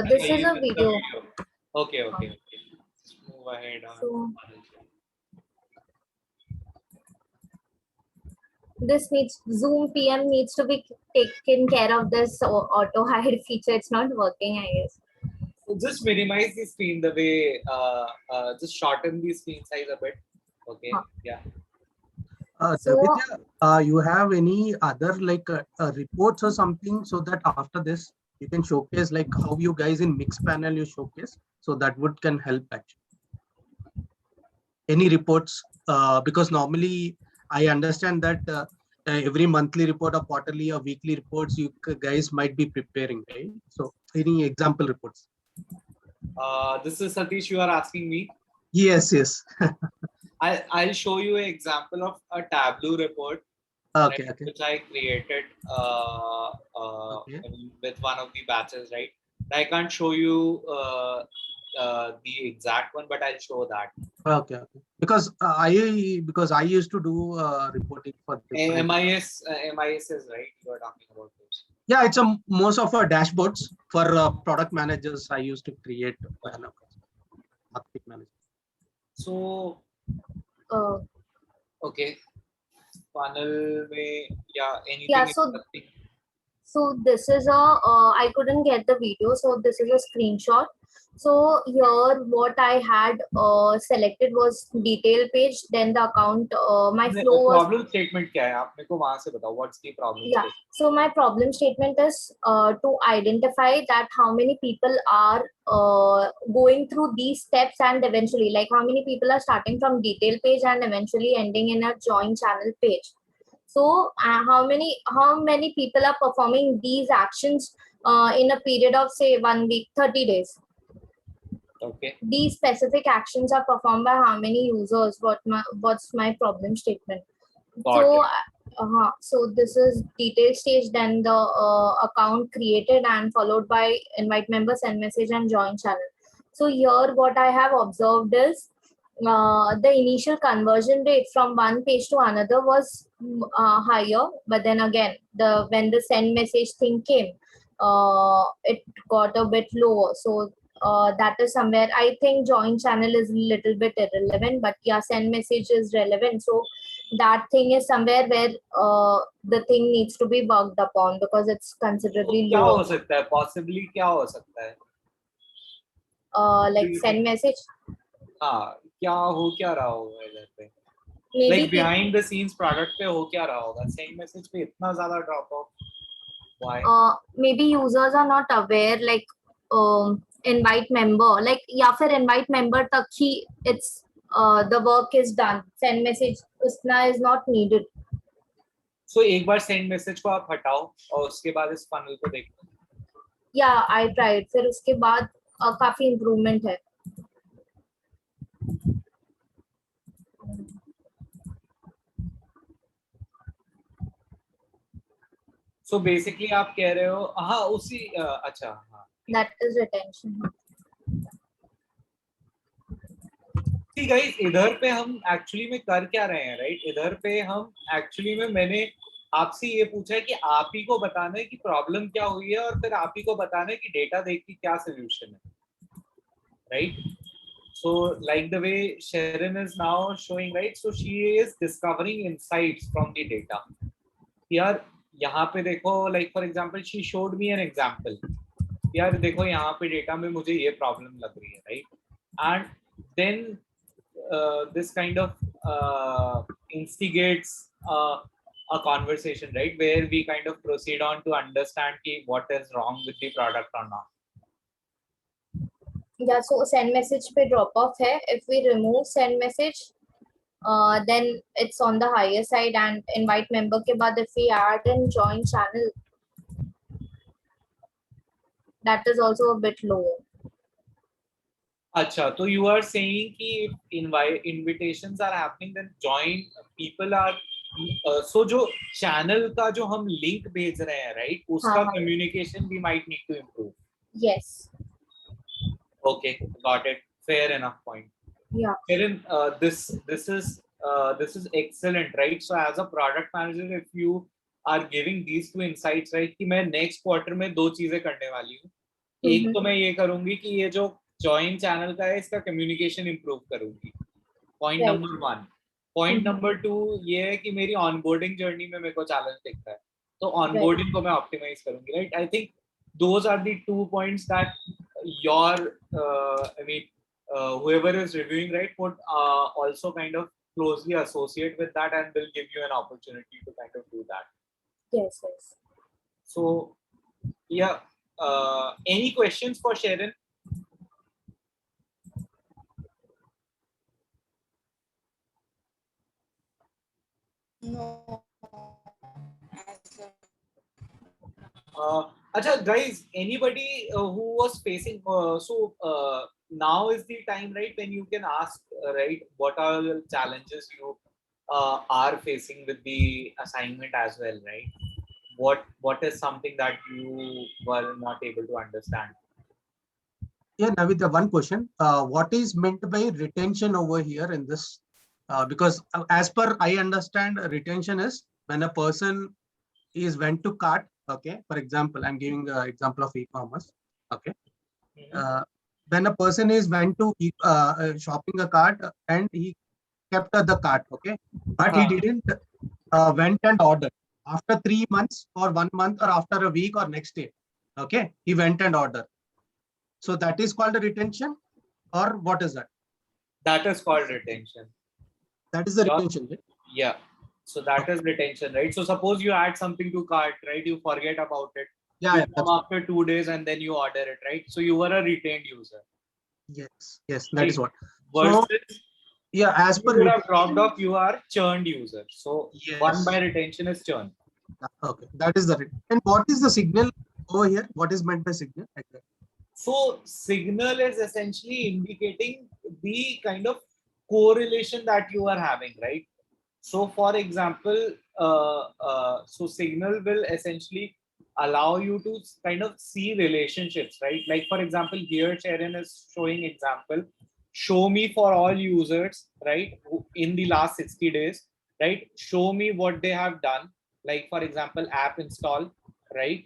This is a video. Okay. Let's move ahead on. This needs Zoom PM needs to be taken care of. This auto hide feature, it's not working, I guess. So just minimize the screen the way, just shorten the screen size a bit. Okay. Yeah. Nevedya, you have any other like reports or something so that after this you can showcase like how you guys in mix panel you showcase, so that would can help actually. Any reports? Because normally I understand that every monthly report or quarterly or weekly reports you guys might be preparing, right? So any example reports? This is Satish, you are asking me? Yes. I'll show you an example of a Tableau report, okay. Which I created with one of the batches, right? I can't show you the exact one, but I'll show that. Okay. Because I used to do reporting for MIS is right. You are talking about this. Yeah, it's most of our dashboards for product managers. I used to create marketing managers. So okay, funnel may anything. Yeah, so this is I couldn't get the video, so this is a screenshot. So here what I had selected was detail page, then the account, my flow was. Problem statement क्या है? आप मेरे को वहाँ से बताओ. What's the problem? Yeah. So my problem statement is to identify that how many people are going through these steps, and eventually like how many people are starting from detail page and eventually ending in a join channel page. So how many people are performing these actions in a period of say 1 week, 30 days. Okay. These specific actions are performed by how many users? What's my problem statement? So this is detail stage, then the account created and followed by invite member, send message and join channel. So here what I have observed is the initial conversion rate from one page to another was higher, but then again when the send message thing came, it got a bit lower. So that is somewhere I think join channel is a little bit irrelevant, but yeah, send message is relevant. So that thing is somewhere where the thing needs to be worked upon because it's considerably क्या lower. हो सकता है? Possibly क्या हो सकता है? Like send message. हाँ, क्या हो क्या रहा होगा इधर पे? Maybe Like behind the scenes product पे हो क्या रहा होगा? Send message पे इतना ज़्यादा drop off. Why? maybe users are not aware, like invite member, like या फिर invite member तक ही it's the work is done. Send message उतना is not needed. So एक बार send message को आप हटाओ और उसके बाद इस funnel को देखो. Yeah, I tried. फिर उसके बाद काफी improvement है. So basically आप कह रहे हो हाँ उसी अच्छा हाँ. That is retention. See guys, इधर पे हम एक्चुअली में कर क्या रहे हैं, राइट? इधर पे हम एक्चुअली में मैंने आपसे ये पूछा है कि आप ही को बताना है कि प्रॉब्लम क्या हुई है और फिर आप ही को बताना है कि डेटा देख के क्या सोल्यूशन है, right? So like the way Sharon is now showing, right? So she is discovering insights from the data. यार यहाँ पे देखो, like for example, she showed me an example. यार देखो यहाँ पे डेटा में मुझे ये प्रॉब्लम लग रही है, right? And then this kind of instigates a conversation, right? Where we kind of proceed on to understand what is wrong with the product or not. Yeah, so send message पे drop off है. If we remove send message, then it's on the higher side, and invite member के बाद if we add in join channel, that is also a bit lower. अच्छा, तो you are saying कि if invitations are happening, then join people are so जो channel का जो हम link भेज रहे हैं, right? उसका communication we might need to improve. Yes. Okay, got it. Fair enough point. Yeah. Karen, this is excellent, right? So as a product manager, if you are giving these two insights, right, कि मैं next quarter में दो चीजें करने वाली हूँ. एक तो मैं ये करूँगी कि ये जो join channel का है इसका communication improve करूँगी. Point number 1. Point number 2 ये है कि मेरी onboarding journey में मेरे को challenge दिखता है. तो onboarding को मैं optimize करूँगी, right? I think those are the 2 points that whoever is reviewing, right, would also kind of closely associate with that and will give you an opportunity to kind of do that. Yes, yes. So, yeah, any questions for Sharon? No. Acha, guys, anybody who was facing now is the time, right, when you can ask, right, what are the challenges you are facing with the assignment as well, right? What is something that you were not able to understand? Yeah, Navid, one question. What is meant by retention over here in this? Because as per I understand, retention is when a person is went to cart. Okay, for example, I'm giving an example of e-commerce. Okay, when a person is went to shopping a cart and he kept the cart. Okay, but he didn't went and ordered after 3 months or 1 month or after a week or next day. Okay, he went and ordered. So that is called a retention, or what is that? That is called retention. That is the retention, right? Yeah. So that is retention, right? So suppose you add something to cart, right? You forget about it. Yeah, you come after 2 days and then you order it, right? So you were a retained user. Yes, yes, that is what. Versus, so, yeah, as per you would have dropped off, you are churned user. So yes. 1 by retention is churn. Okay, that is the. And what is the signal over here? What is meant by signal? Exactly. So signal is essentially indicating the kind of correlation that you are having, right? So for example, so Signal will essentially allow you to kind of see relationships, right? Like for example, here Sharon is showing example, show me for all users, right, in the last 60 days, right? Show me what they have done, like for example, app install, right?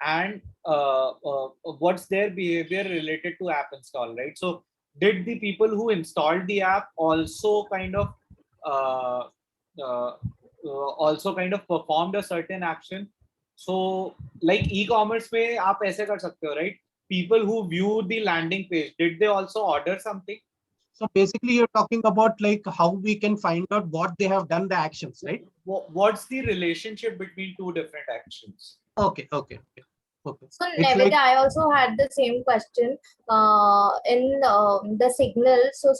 And what's their behavior related to app install, right? So did the people who installed the app also kind of uh, also kind of performed a certain action? So like e-commerce में आप ऐसे कर सकते हो, right? People who view the landing page, did they also order something? So basically, you're talking about like how we can find out what they have done, the actions, right? What's the relationship between two different actions? Okay. So It's Navita, like, I also had the same question in the Signal. So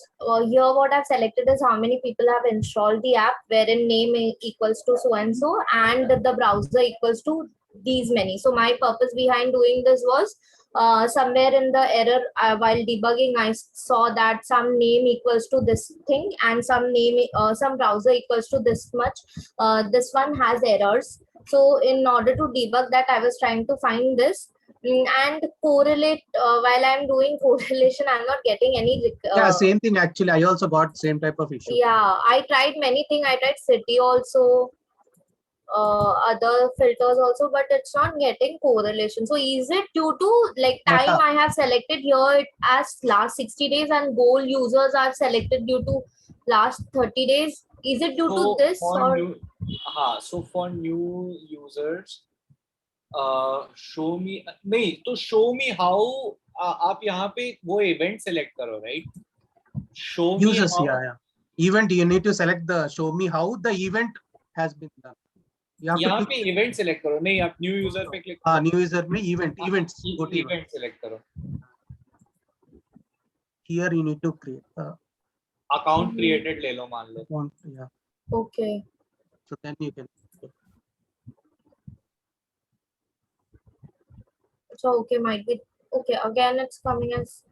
here what I've selected is how many people have installed the app, wherein name equals to so and so, and the browser equals to these many. So my purpose behind doing this was somewhere in the error while debugging, I saw that some name equals to this thing and some name, some browser equals to this much. This one has errors. So in order to debug that, I was trying to find this and correlate. While I'm doing correlation, I'm not getting any. yeah, same thing actually. I also got same type of issue. Yeah, I tried many things. I tried city also, other filters also, but it's not getting correlation. So is it due to like time I have selected here as last 60 days and goal users are selected due to last 30 days? Is it due to this or? So for new users, show me नहीं तो show me how आप यहाँ पे वो event select करो, right? Show me Users, how. yeah. Event, you need to select the show me how the event has been done. यहाँ पे event select करो, नहीं आप new user पे click करो. New user में events. Event select करो. Here you need to create account created ले लो मान लो. Account, yeah. Okay. So then you can. So okay, might be okay. Again, it's coming as.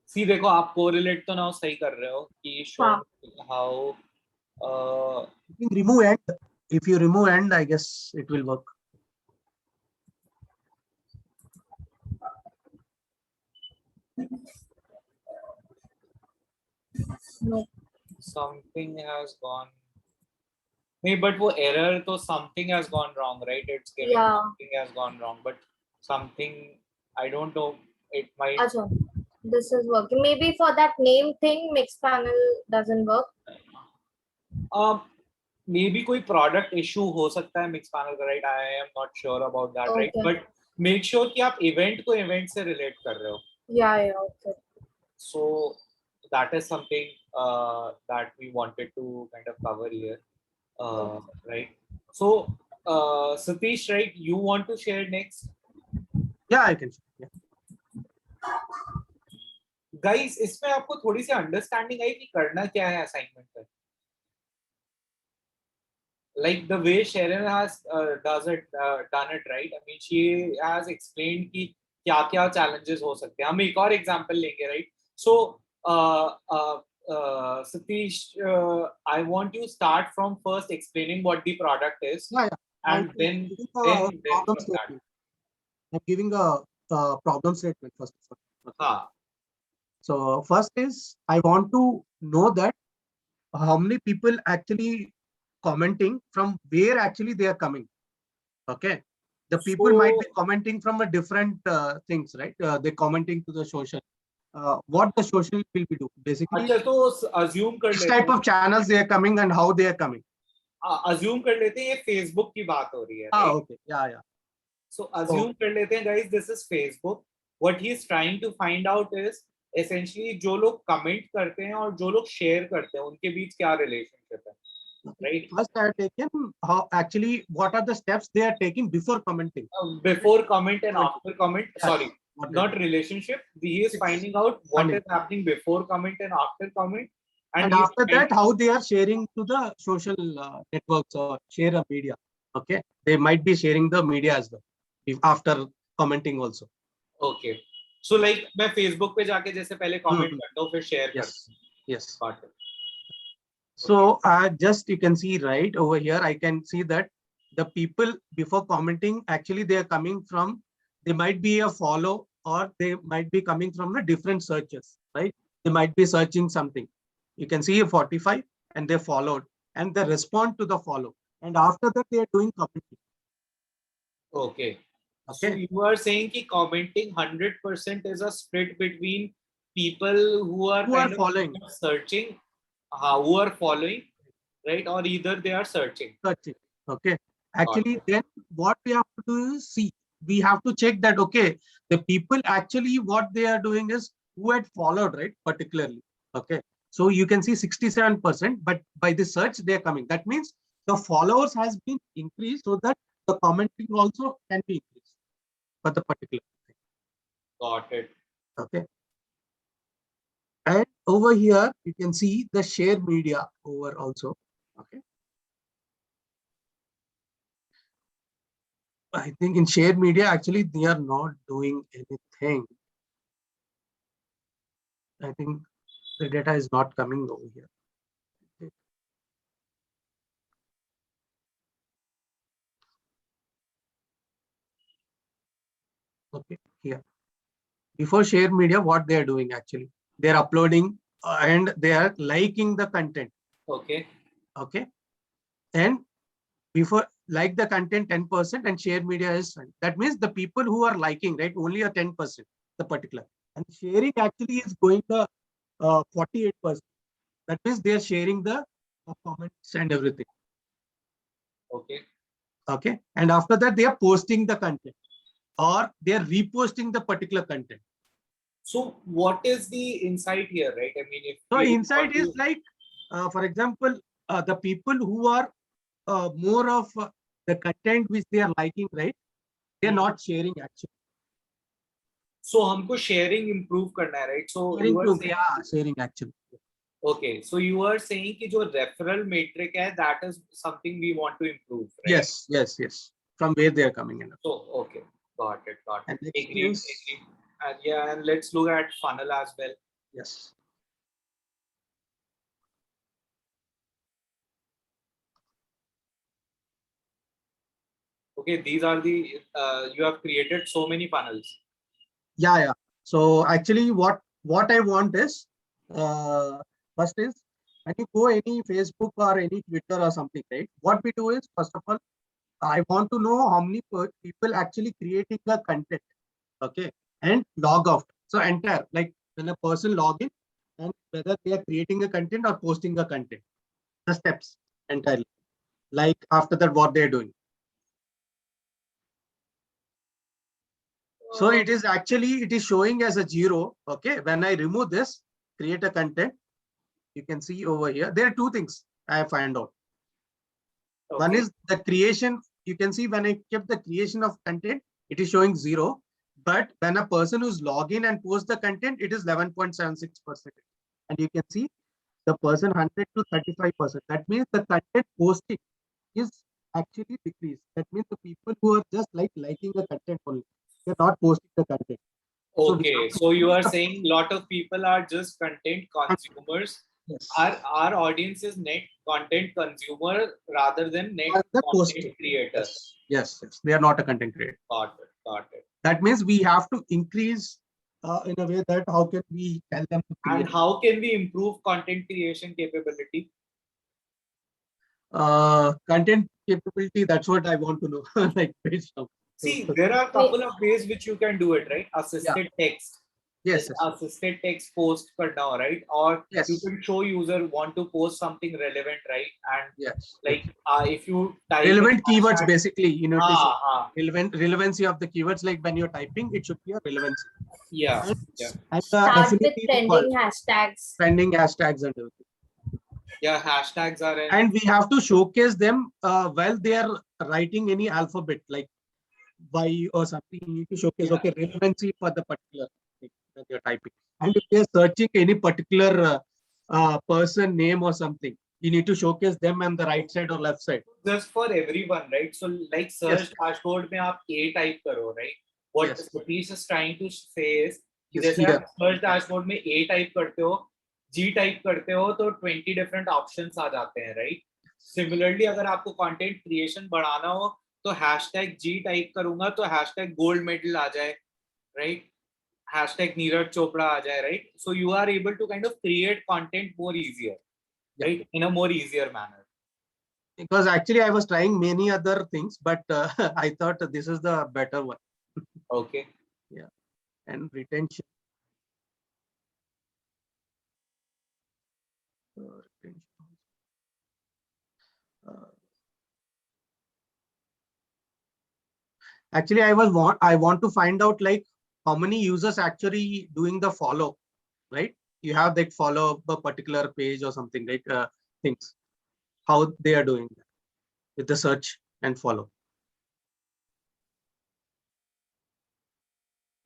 See, देखो आप correlate तो now सही कर रहे हो कि show how. Remove end. If you remove end, I guess it will work. No. Something has gone. नहीं, but वो error तो something has gone wrong, right? It's giving something has gone wrong, but something I don't know. It might. Achha, this is working. Maybe for that name thing, mix panel doesn't work. Maybe कोई product issue हो सकता है mix panel का, right? I am not sure about that, right? But make sure कि आप event को event से relate कर रहे हो. Yeah, okay. So that is something that we wanted to kind of cover here, right? So Satish, right? You want to share next? Yeah, I can. Yeah. Guys, इसमें आपको थोड़ी सी understanding आई कि करना क्या है assignment पर? Like the way Sharon has done it, right? I mean, she has explained कि क्या-क्या challenges हो सकते हैं. हम एक और example लेंगे, right? So, Satish, I want you start from first explaining what the product is, and then from that. I'm giving a problem statement first. So first is I want to know that how many people actually commenting, from where actually they are coming. Okay, the people might be commenting from a different things, right? They're commenting to the social. What the social will be do basically. अच्छा, तो assume कर which type of channels they are coming and how they are coming. Assume कर लेते हैं ये Facebook की बात हो रही है. Okay, yeah. So assume कर लेते हैं, guys, this is Facebook. What he is trying to find out is essentially जो लोग comment करते हैं और जो लोग share करते हैं उनके बीच क्या relationship है. Right. First, I have taken how actually what are the steps they are taking before commenting. Before comment and after comment. Sorry, not relationship. He is finding out what is happening before comment and after comment, and after that how they are sharing to the social networks or share a media. Okay, they might be sharing the media as well after commenting also. Okay, so like मैं Facebook पे जाके जैसे पहले comment करता हूँ फिर share करता हूँ. Yes. Got it. So just you can see right over here, I can see that the people before commenting, actually they are coming from, they might be a follow or they might be coming from the different searches, right? They might be searching something. You can see 45 and they followed and they respond to the follow. And after that, they are doing commenting. Okay. So Okay. you are saying that commenting 100% is a split between people who are following, searching, who are following, right? Or either they are searching. Searching. Okay. Actually, then what we have to do is see, we have to check that, okay, the people actually what they are doing is who had followed, right? Particularly. Okay. So you can see 67%, but by the search, they are coming. That means the followers has been increased so that the commenting also can be increased for the particular thing. Got it. Okay. And over here, you can see the share media over also. Okay. I think in shared media, actually, they are not doing anything. I think the data is not coming over here. Okay, here. Before shared media, what they are doing actually? They are uploading and they are liking the content. Okay. Okay. And before like the content 10% and share media is 20. That means the people who are liking, right, only a 10%, the particular. And sharing actually is going to 48%. That means they are sharing the comments and everything. Okay. Okay. And after that, they are posting the content or they are reposting the particular content. So what is the insight here, right? I mean, if so insight is like, for example, the people who are more of the content which they are liking, right? They are not sharing actually. So हमको sharing improve करना है, right? So Sharing you are to, saying, yeah, sharing actually. okay, so you are saying कि जो referral metric है, that is something we want to improve, right? Yes, yes, yes. From where they are coming in. So okay, got it, got And it. next Agree, is, agree. And yeah, and let's look at funnel as well. yes. Okay, these are the you have created so many funnels. Yeah, yeah. So actually, what I want is, first is when you go any Facebook or any Twitter or something, right? What we do is, first of all, I want to know how many people actually creating the content, okay, and log out. So entire, like when a person log in and whether they are creating a content or posting a content, the steps entirely. Like after that, what they're doing. So it is actually, it is showing as a 0. Okay. When I remove this, create a content, you can see over here, there are two things I find out. Okay. One is the creation. You can see when I kept the creation of content, it is showing 0. But when a person who's log in and post the content, it is 11.76%. And you can see the person 100 to 35%. That means the content posting is actually decreased. That means the people who are just liking the content only, they're not posting the content. Okay, so you are saying a lot of people are just content consumers. Yes. Our audience is net content consumer rather than net content creator. Yes, yes, they are not a content creator. Got it, got it. That means we have to increase in a way that how can we tell them to create. And how can we improve content creation capability? Content capability, that's what I want to know. Like based on. See, there are a couple of ways which you can do it, right? Assisted text. Yes, yes. Assisted text post karna, right? Or yes, you can show user want to post something relevant, right? And yes, like if you type relevant keywords, basically, you know, relevancy of the keywords, like when you're typing, it should be a relevancy. Yeah. And, yeah. and Start with trending hashtags. Trending hashtags and everything. Yeah, hashtags are in. And we have to showcase them while they are writing any alphabet like Y or something. You need to showcase, okay, relevancy for the particular thing that you're typing. And if you're searching any particular person name or something, you need to showcase them on the right side or left side. Just for everyone, right? So like search dashboard mein aap A type karo, right? What Satish is trying to say is, जैसे आप search dashboard में A type करते हो, G type करते हो तो 20 different options आ जाते हैं, राइट? सिमिलरली अगर आपको कंटेंट क्रिएशन बढ़ाना हो तो हैशटैग G टाइप करूंगा तो हैशटैग गोल्ड मेडल आ जाए, राइट? हैशटैग नीरज चोपड़ा आ जाए, right? So you are able to kind of create content more easier, right? In a more easier manner. Because actually I was trying many other things, but I thought this is the better one. Okay. Yeah. And retention. Actually, I want to find out like how many users actually doing the follow, right? You have that follow a particular page or something like things, how they are doing that with the search and follow,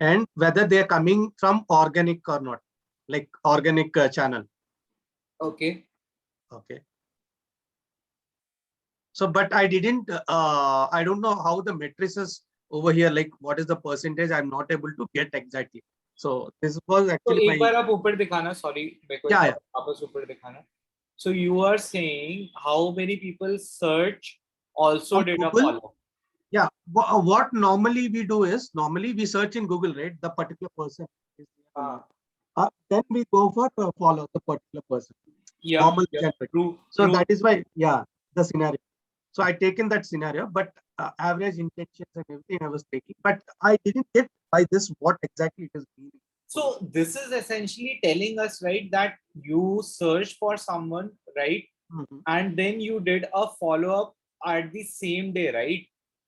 and whether they are coming from organic or not, like organic channel. Okay. Okay. So, but I didn't, I don't know how the matrices over here, like what is the percentage, I'm not able to get exactly. So this was actually तो एक बार आप ऊपर दिखाना, sorry, मेरे को yeah. वापस ऊपर दिखाना. So you are saying how many people search also did a follow? Yeah, what normally we do is, normally we search in Google, right? The particular person. Then we go for follow the particular person. Yeah, Normal yeah, true, so true. that is why, yeah, the scenario. So I taken that scenario, but average intentions and everything I was taking, but I didn't get by this what exactly it is meaning. So this is essentially telling us, right, that you search for someone, right? And then you did a follow-up at the same day, right?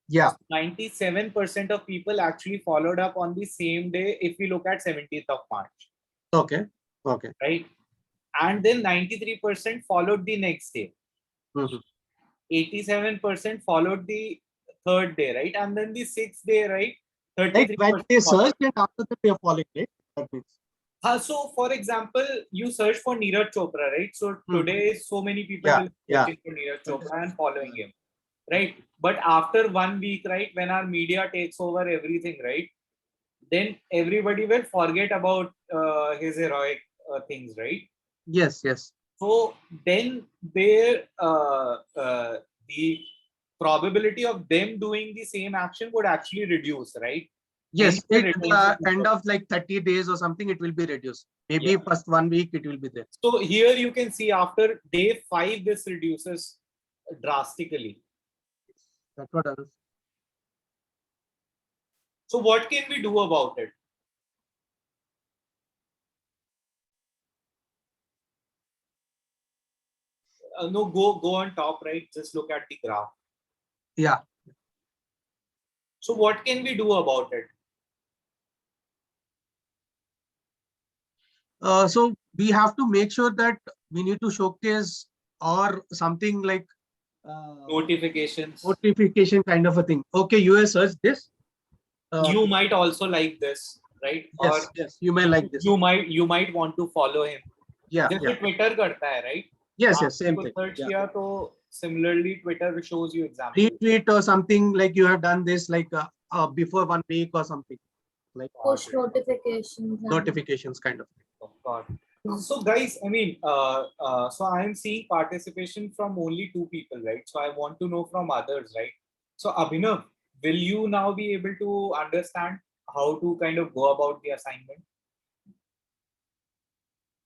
Yeah. 97% of people actually followed up on the same day if we look at 17th of March. Okay. Okay. Right? And then 93% followed the next day. 87% followed the third day, right? And then the sixth day, right? 33%. Like when they search and after that they are following, right? That means. So, for example, you search for Neeraj Chopra, right? So today, so many people will be searching for Neeraj Chopra and following him, right? But after 1 week, right, when our media takes over everything, right, then everybody will forget about his heroic things, right? Yes, yes. So then the probability of them doing the same action would actually reduce, right? Yes, end of like 30 days or something, it will be reduced. Maybe first 1 week it will be there. So here you can see after day 5, this reduces drastically. That's what I was. So what can we do about it? No, go on top, right? Just look at the graph. Yeah. So what can we do about it? So we have to make sure that we need to showcase or something like notifications. Notification kind of a thing. Okay, you have searched this. You might also like this, right? Yes, or yes, you may like this. You might want to follow him. Yeah, जैसे Twitter करता है, right? Yes, yes, same thing. Search किया तो similarly Twitter shows you examples. Retweet or something like you have done this like before 1 week or something. Like push notifications. Notifications kind of thing. Oh God. So guys, I mean, so I am seeing participation from only 2 people, right? So I want to know from others, right? So Abhinav, will you now be able to understand how to kind of go about the assignment?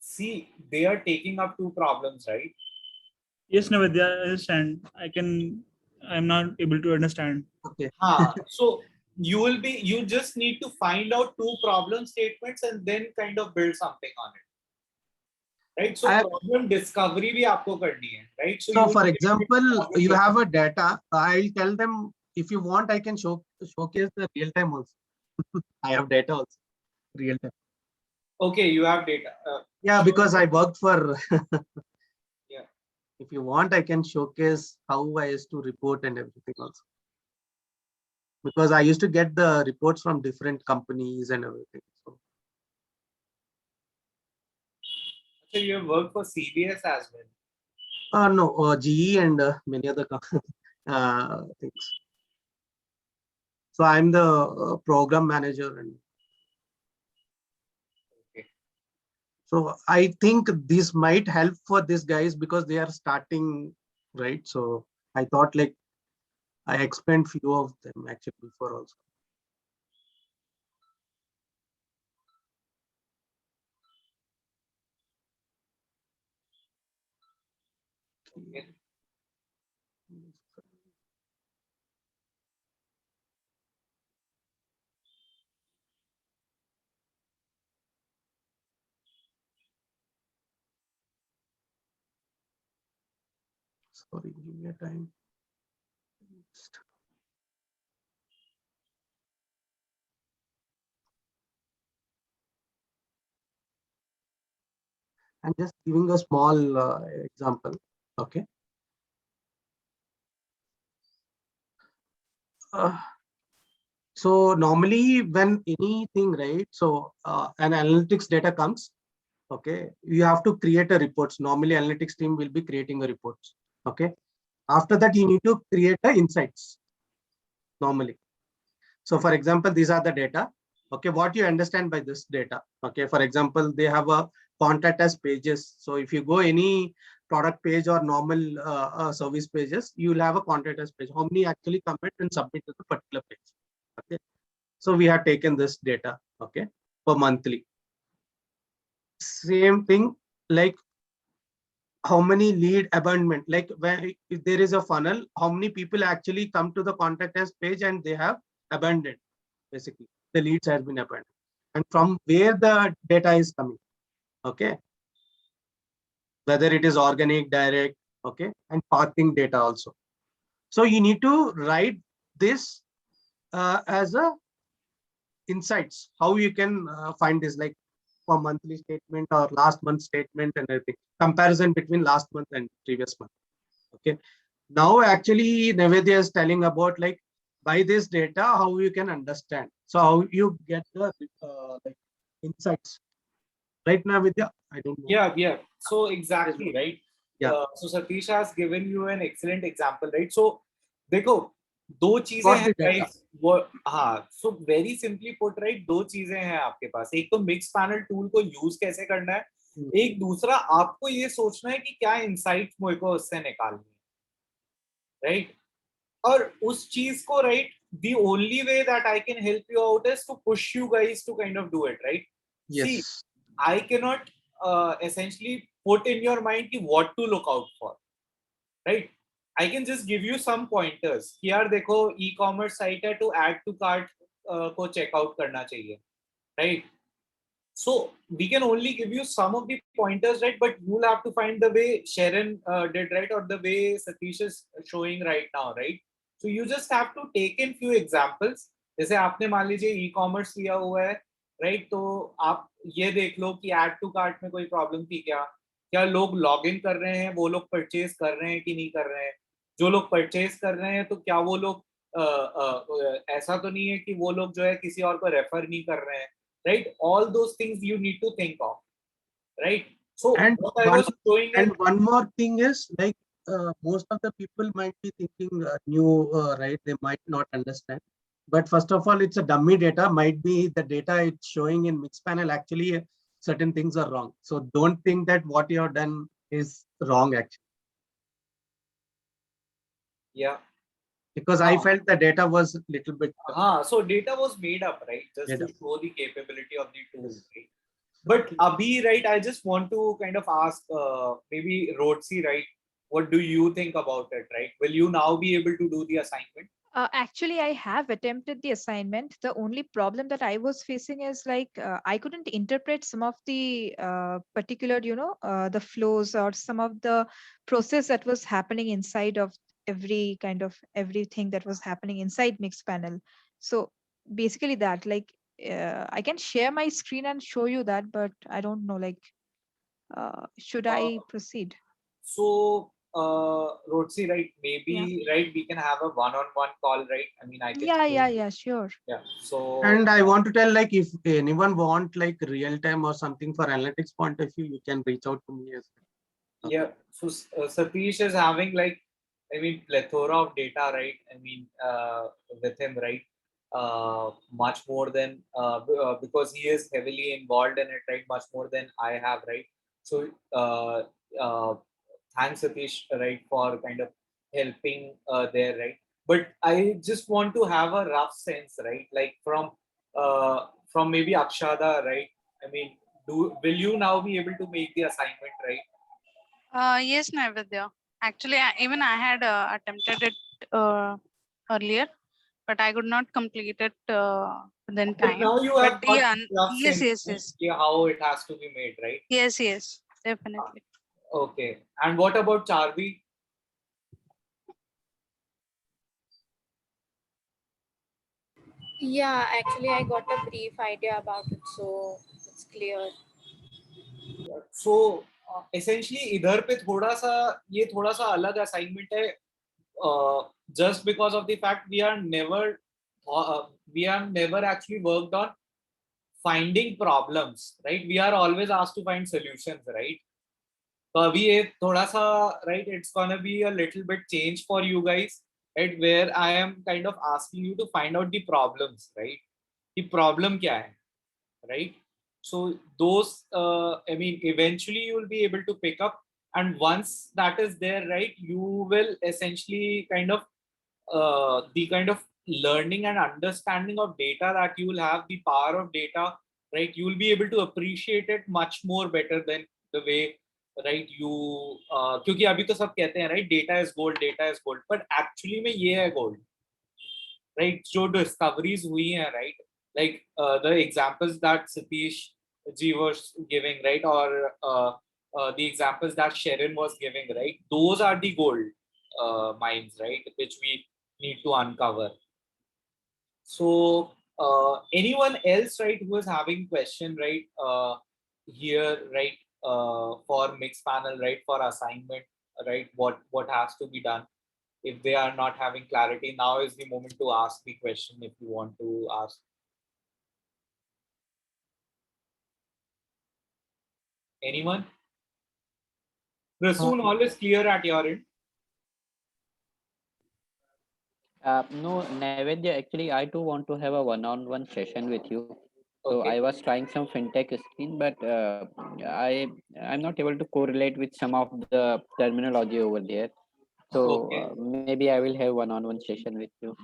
See, they are taking up 2 problems, right? Yes, Navidya, I understand. I'm not able to understand. Okay. So you just need to find out 2 problem statements and then kind of build something on it. Right? So problem discovery bhi aapko karni hai, right? So for example, you have a data. I'll tell them if you want, I can showcase the real time also. I have data also, real time. Okay, you have data. Yeah, because I worked for. Yeah. If you want, I can showcase how I used to report and everything also. Because I used to get the reports from different companies and everything. So you have worked for CBS as well? No, GE and many other things. So I'm the program manager. And So I think this might help for these guys because they are starting, right? So I thought like I explained few of them actually before also. Okay. Sorry, give me a time. I'm just giving a small example. Okay. So normally when anything, right? So an analytics data comes, okay, you have to create a reports. Normally analytics team will be creating a reports. Okay. After that, you need to create the insights normally. So for example, these are the data. Okay, what you understand by this data? Okay, for example, they have a contact us pages. So if you go any product page or normal service pages, you will have a contact us page. How many actually commit and submit to the particular page? Okay, so we have taken this data. Okay, per monthly. Same thing like how many lead abandonment, like when if there is a funnel, how many people actually come to the contact us page and they have abandoned, basically the leads has been abandoned, and from where the data is coming. Okay, whether it is organic, direct, okay, and pathing data also. So you need to write this as a insights, how you can find this, like for monthly statement or last month statement and everything, comparison between last month and previous month. Okay, now actually Navedya is telling about like by this data how you can understand, so how you get the like insights, right? Navedya, I don't know. Yeah. So exactly, right? Yeah. So Satish has given you an excellent example, right? So देखो दो चीजें Got हैं the data. guys, वो हाँ, so very simply put, right, दो चीजें हैं आपके पास. एक तो मिक्स पैनल टूल को यूज कैसे करना है, एक दूसरा आपको ये सोचना है कि क्या इंसाइट मुझे को उससे निकालनी है, राइट? और उस चीज को, right, the only way that I can help you out is to push you guys to kind of do it, right? Yes. See, I cannot essentially put in your mind ki what to look out for, right? I can just give you some pointers कि यार देखो e-commerce site है, to add to cart को check out करना चाहिए, right? So we can only give you some of the pointers, right? But you'll have to find the way Sharon did, right, or the way Satish is showing right now, right? So you just have to take in few examples. जैसे आपने मान लीजिए e-commerce लिया हुआ है, right? तो आप ये देख लो कि add to cart में कोई problem थी क्या? क्या लोग लॉग इन कर रहे हैं, वो लोग परचेज कर रहे हैं कि नहीं कर रहे हैं? जो लोग परचेज कर रहे हैं तो क्या वो लोग ऐसा तो नहीं है कि वो लोग जो है किसी और को रेफर नहीं कर रहे हैं, right? All those things you need to think of, right? So And what I was showing is, one more thing is like most of the people might be thinking new, right? They might not understand. But first of all, it's a dummy data. Might be the data it's showing in mix panel. Actually, certain things are wrong. So don't think that what you have done is wrong actually. yeah, Because I felt the data was a little bit. so data was made up, right? Just Made to up. show the capability of the tool, right? But Abhi, right, I just want to kind of ask maybe Rodsi, right? What do you think about it, right? Will you now be able to do the assignment? Actually, I have attempted the assignment. The only problem that I was facing is like I couldn't interpret some of the particular, the flows or some of the process that was happening inside of every kind of everything that was happening inside mix panel. So basically that, like, I can share my screen and show you that, but I don't know, like, should Uh, I proceed? So, Rodsi, right, maybe, Yeah. right, we can have a one-on-one call, right? I mean, I can. Yeah, sure. Yeah. So. And I want to tell, like, if anyone want like real time or something for analytics point of view, you can reach out to me as well. Yeah. So Satish is having like, I mean, plethora of data, right? I mean, with him, right? much more than because he is heavily involved in it, right? Much more than I have, right? So thanks, Satish, right, for kind of helping there, right? But I just want to have a rough sense, right? Like from maybe Akshada, right? I mean, will you now be able to make the assignment, right? Yes, Naivedya. Actually, even I had attempted it earlier, but I could not complete it within But time. now you But have got yeah, rough yes, sense yes, of how it has to be made, right? yes, definitely. Okay. And what about Charvi? Yeah, actually, I got a brief idea about it, so it's clear. So essentially इधर पे थोड़ा सा अलग assignment है, just because of the fact we have never actually worked on finding problems, right? We are always asked to find solutions, right? तो अभी ये थोड़ा सा, right, it's gonna be a little bit change for you guys, right, where I am kind of asking you to find out the problems, right? The problem क्या है, right? So those I mean, eventually you will be able to pick up, and once that is there, right, you will essentially kind of the kind of learning and understanding of data that you will have, the power of data, right, you will be able to appreciate it much more better than the way, right, you क्योंकि अभी तो सब कहते हैं, right, data is gold, but actually में ये है gold, right? जो discoveries हुई हैं, right, like the examples that Satish ji was giving, right, or the examples that Sharon was giving, right, those are the gold mines, right, which we need to uncover. So anyone else, right, who is having question, right, here, right, for mixed panel, right, for assignment, right, what has to be done? If they are not having clarity, now is the moment to ask the question if you want to ask. Anyone? Rasool, all is clear at your end? No, Naivedya, actually, I too want to have a one-on-one session with you. So Okay. I was trying some fintech screen, but I'm not able to correlate with some of the terminology over there. So Okay. maybe I will have one-on-one session with you.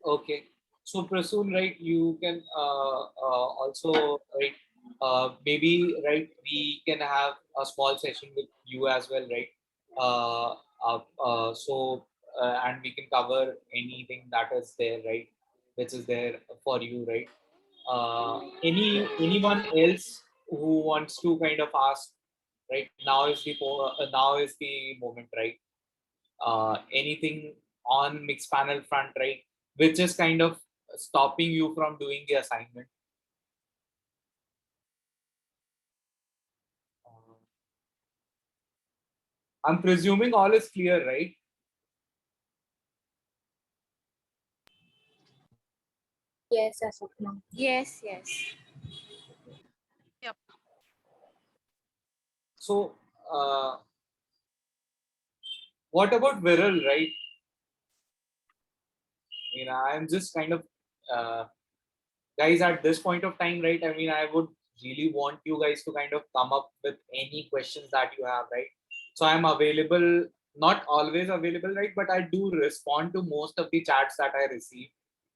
Okay. So Prasoon, right, you can also, right, maybe, right, we can have a small session with you as well, right? And we can cover anything that is there, right, which is there for you, right? Anyone else who wants to kind of ask, right? Now is the moment, right? Anything on mixed panel front, right, which is kind of stopping you from doing the assignment. I'm presuming all is clear, right? Yes, as of now. Yes. Yep. So what about Viral, right? I mean, I'm just kind of guys at this point of time, right? I mean, I would really want you guys to kind of come up with any questions that you have, right? So I'm available, not always available, right, but I do respond to most of the chats that I receive,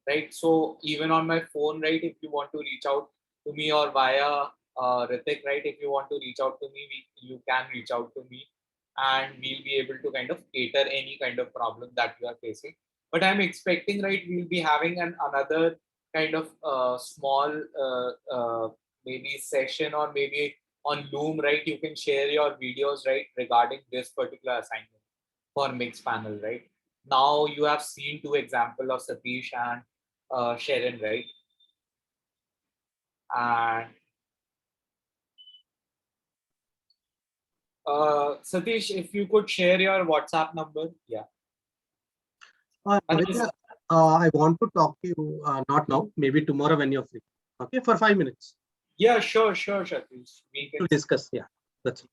right? So even on my phone, right, if you want to reach out to me, or via Ritik, right, if you want to reach out to me, you can reach out to me, and we'll be able to kind of cater any kind of problem that you are facing. But I'm expecting, right, we'll be having another kind of small maybe session, or maybe on Loom, right, you can share your videos, right, regarding this particular assignment for mixed panel, right? Now you have seen two examples of Satish and Sharon, right? And Satish, if you could share your WhatsApp number. Yeah. Navitya, I want to talk to you, not now, maybe tomorrow when you're free. Okay, for 5 minutes. Yeah, sure, Satish. We can to discuss. Yeah, that's it.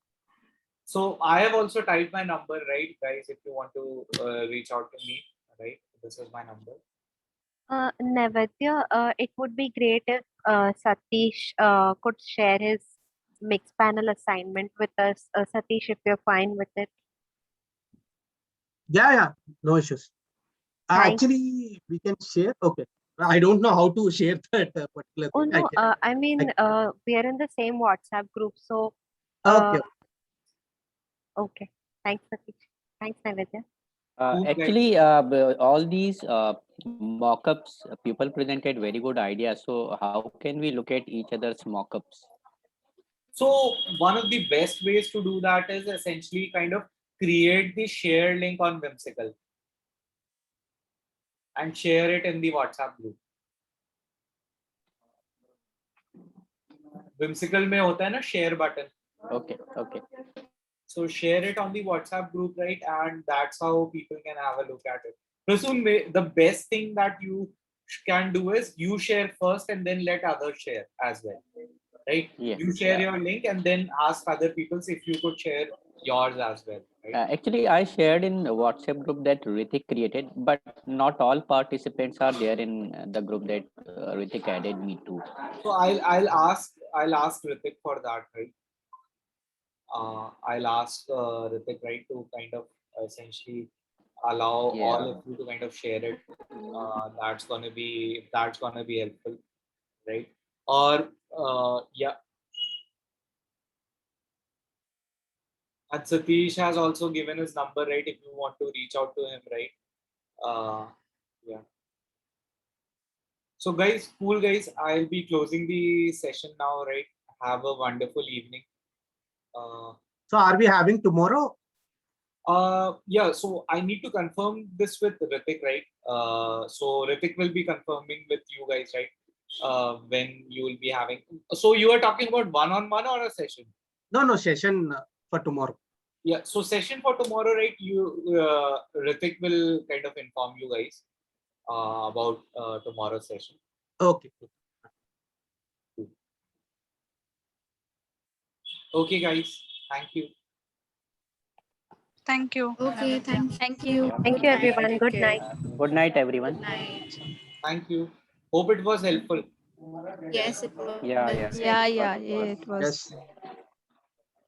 So I have also typed my number, right, guys, if you want to reach out to me, right? This is my number. Naivedya, it would be great if Satish could share his mixed panel assignment with us. Satish, if you're fine with it. Yeah, no issues. Thanks. Actually, we can share. Okay. I don't know how to share that particular Oh thing. no, I mean, can. we are in the same WhatsApp group, so Okay. okay. Thanks, Satish. Thanks, Naivedya. Actually, all these mock-ups, people presented very good ideas. So how can we look at each other's mock-ups? So one of the best ways to do that is essentially kind of create the share link on Whimsical and share it in the WhatsApp group. Whimsical में होता है ना share button. Okay. So share it on the WhatsApp group, right? And that's how people can have a look at it. Prasoon, the best thing that you can do is you share first and then let others share as well, right? Yes. You share your link and then ask other people if you could share yours as well, right? Actually, I shared in a WhatsApp group that Ritik created, but not all participants are there in the group that Ritik added me to. So I'll ask Ritik for that, right? I'll ask Ritik, right, to kind of essentially allow all of you to kind of share it. That's gonna be helpful, right? Or yeah. And Satish has also given his number, right? If you want to reach out to him, right? Yeah. So guys, cool guys, I'll be closing the session now, right? Have a wonderful evening. So are we having tomorrow? Yeah, so I need to confirm this with Ritik, right? So Ritik will be confirming with you guys, right? When you will be having. So you are talking about one-on-one or a session? No, session for tomorrow. Yeah, so session for tomorrow, right? Ritik will kind of inform you guys about tomorrow's session. Okay. Okay, guys. Thank you. Thank you. Okay, thank you. Thank you, everyone. Good night. Good night, everyone. Good night. Thank you. Hope it was helpful. Yes, it was. Yeah, it was. Yes.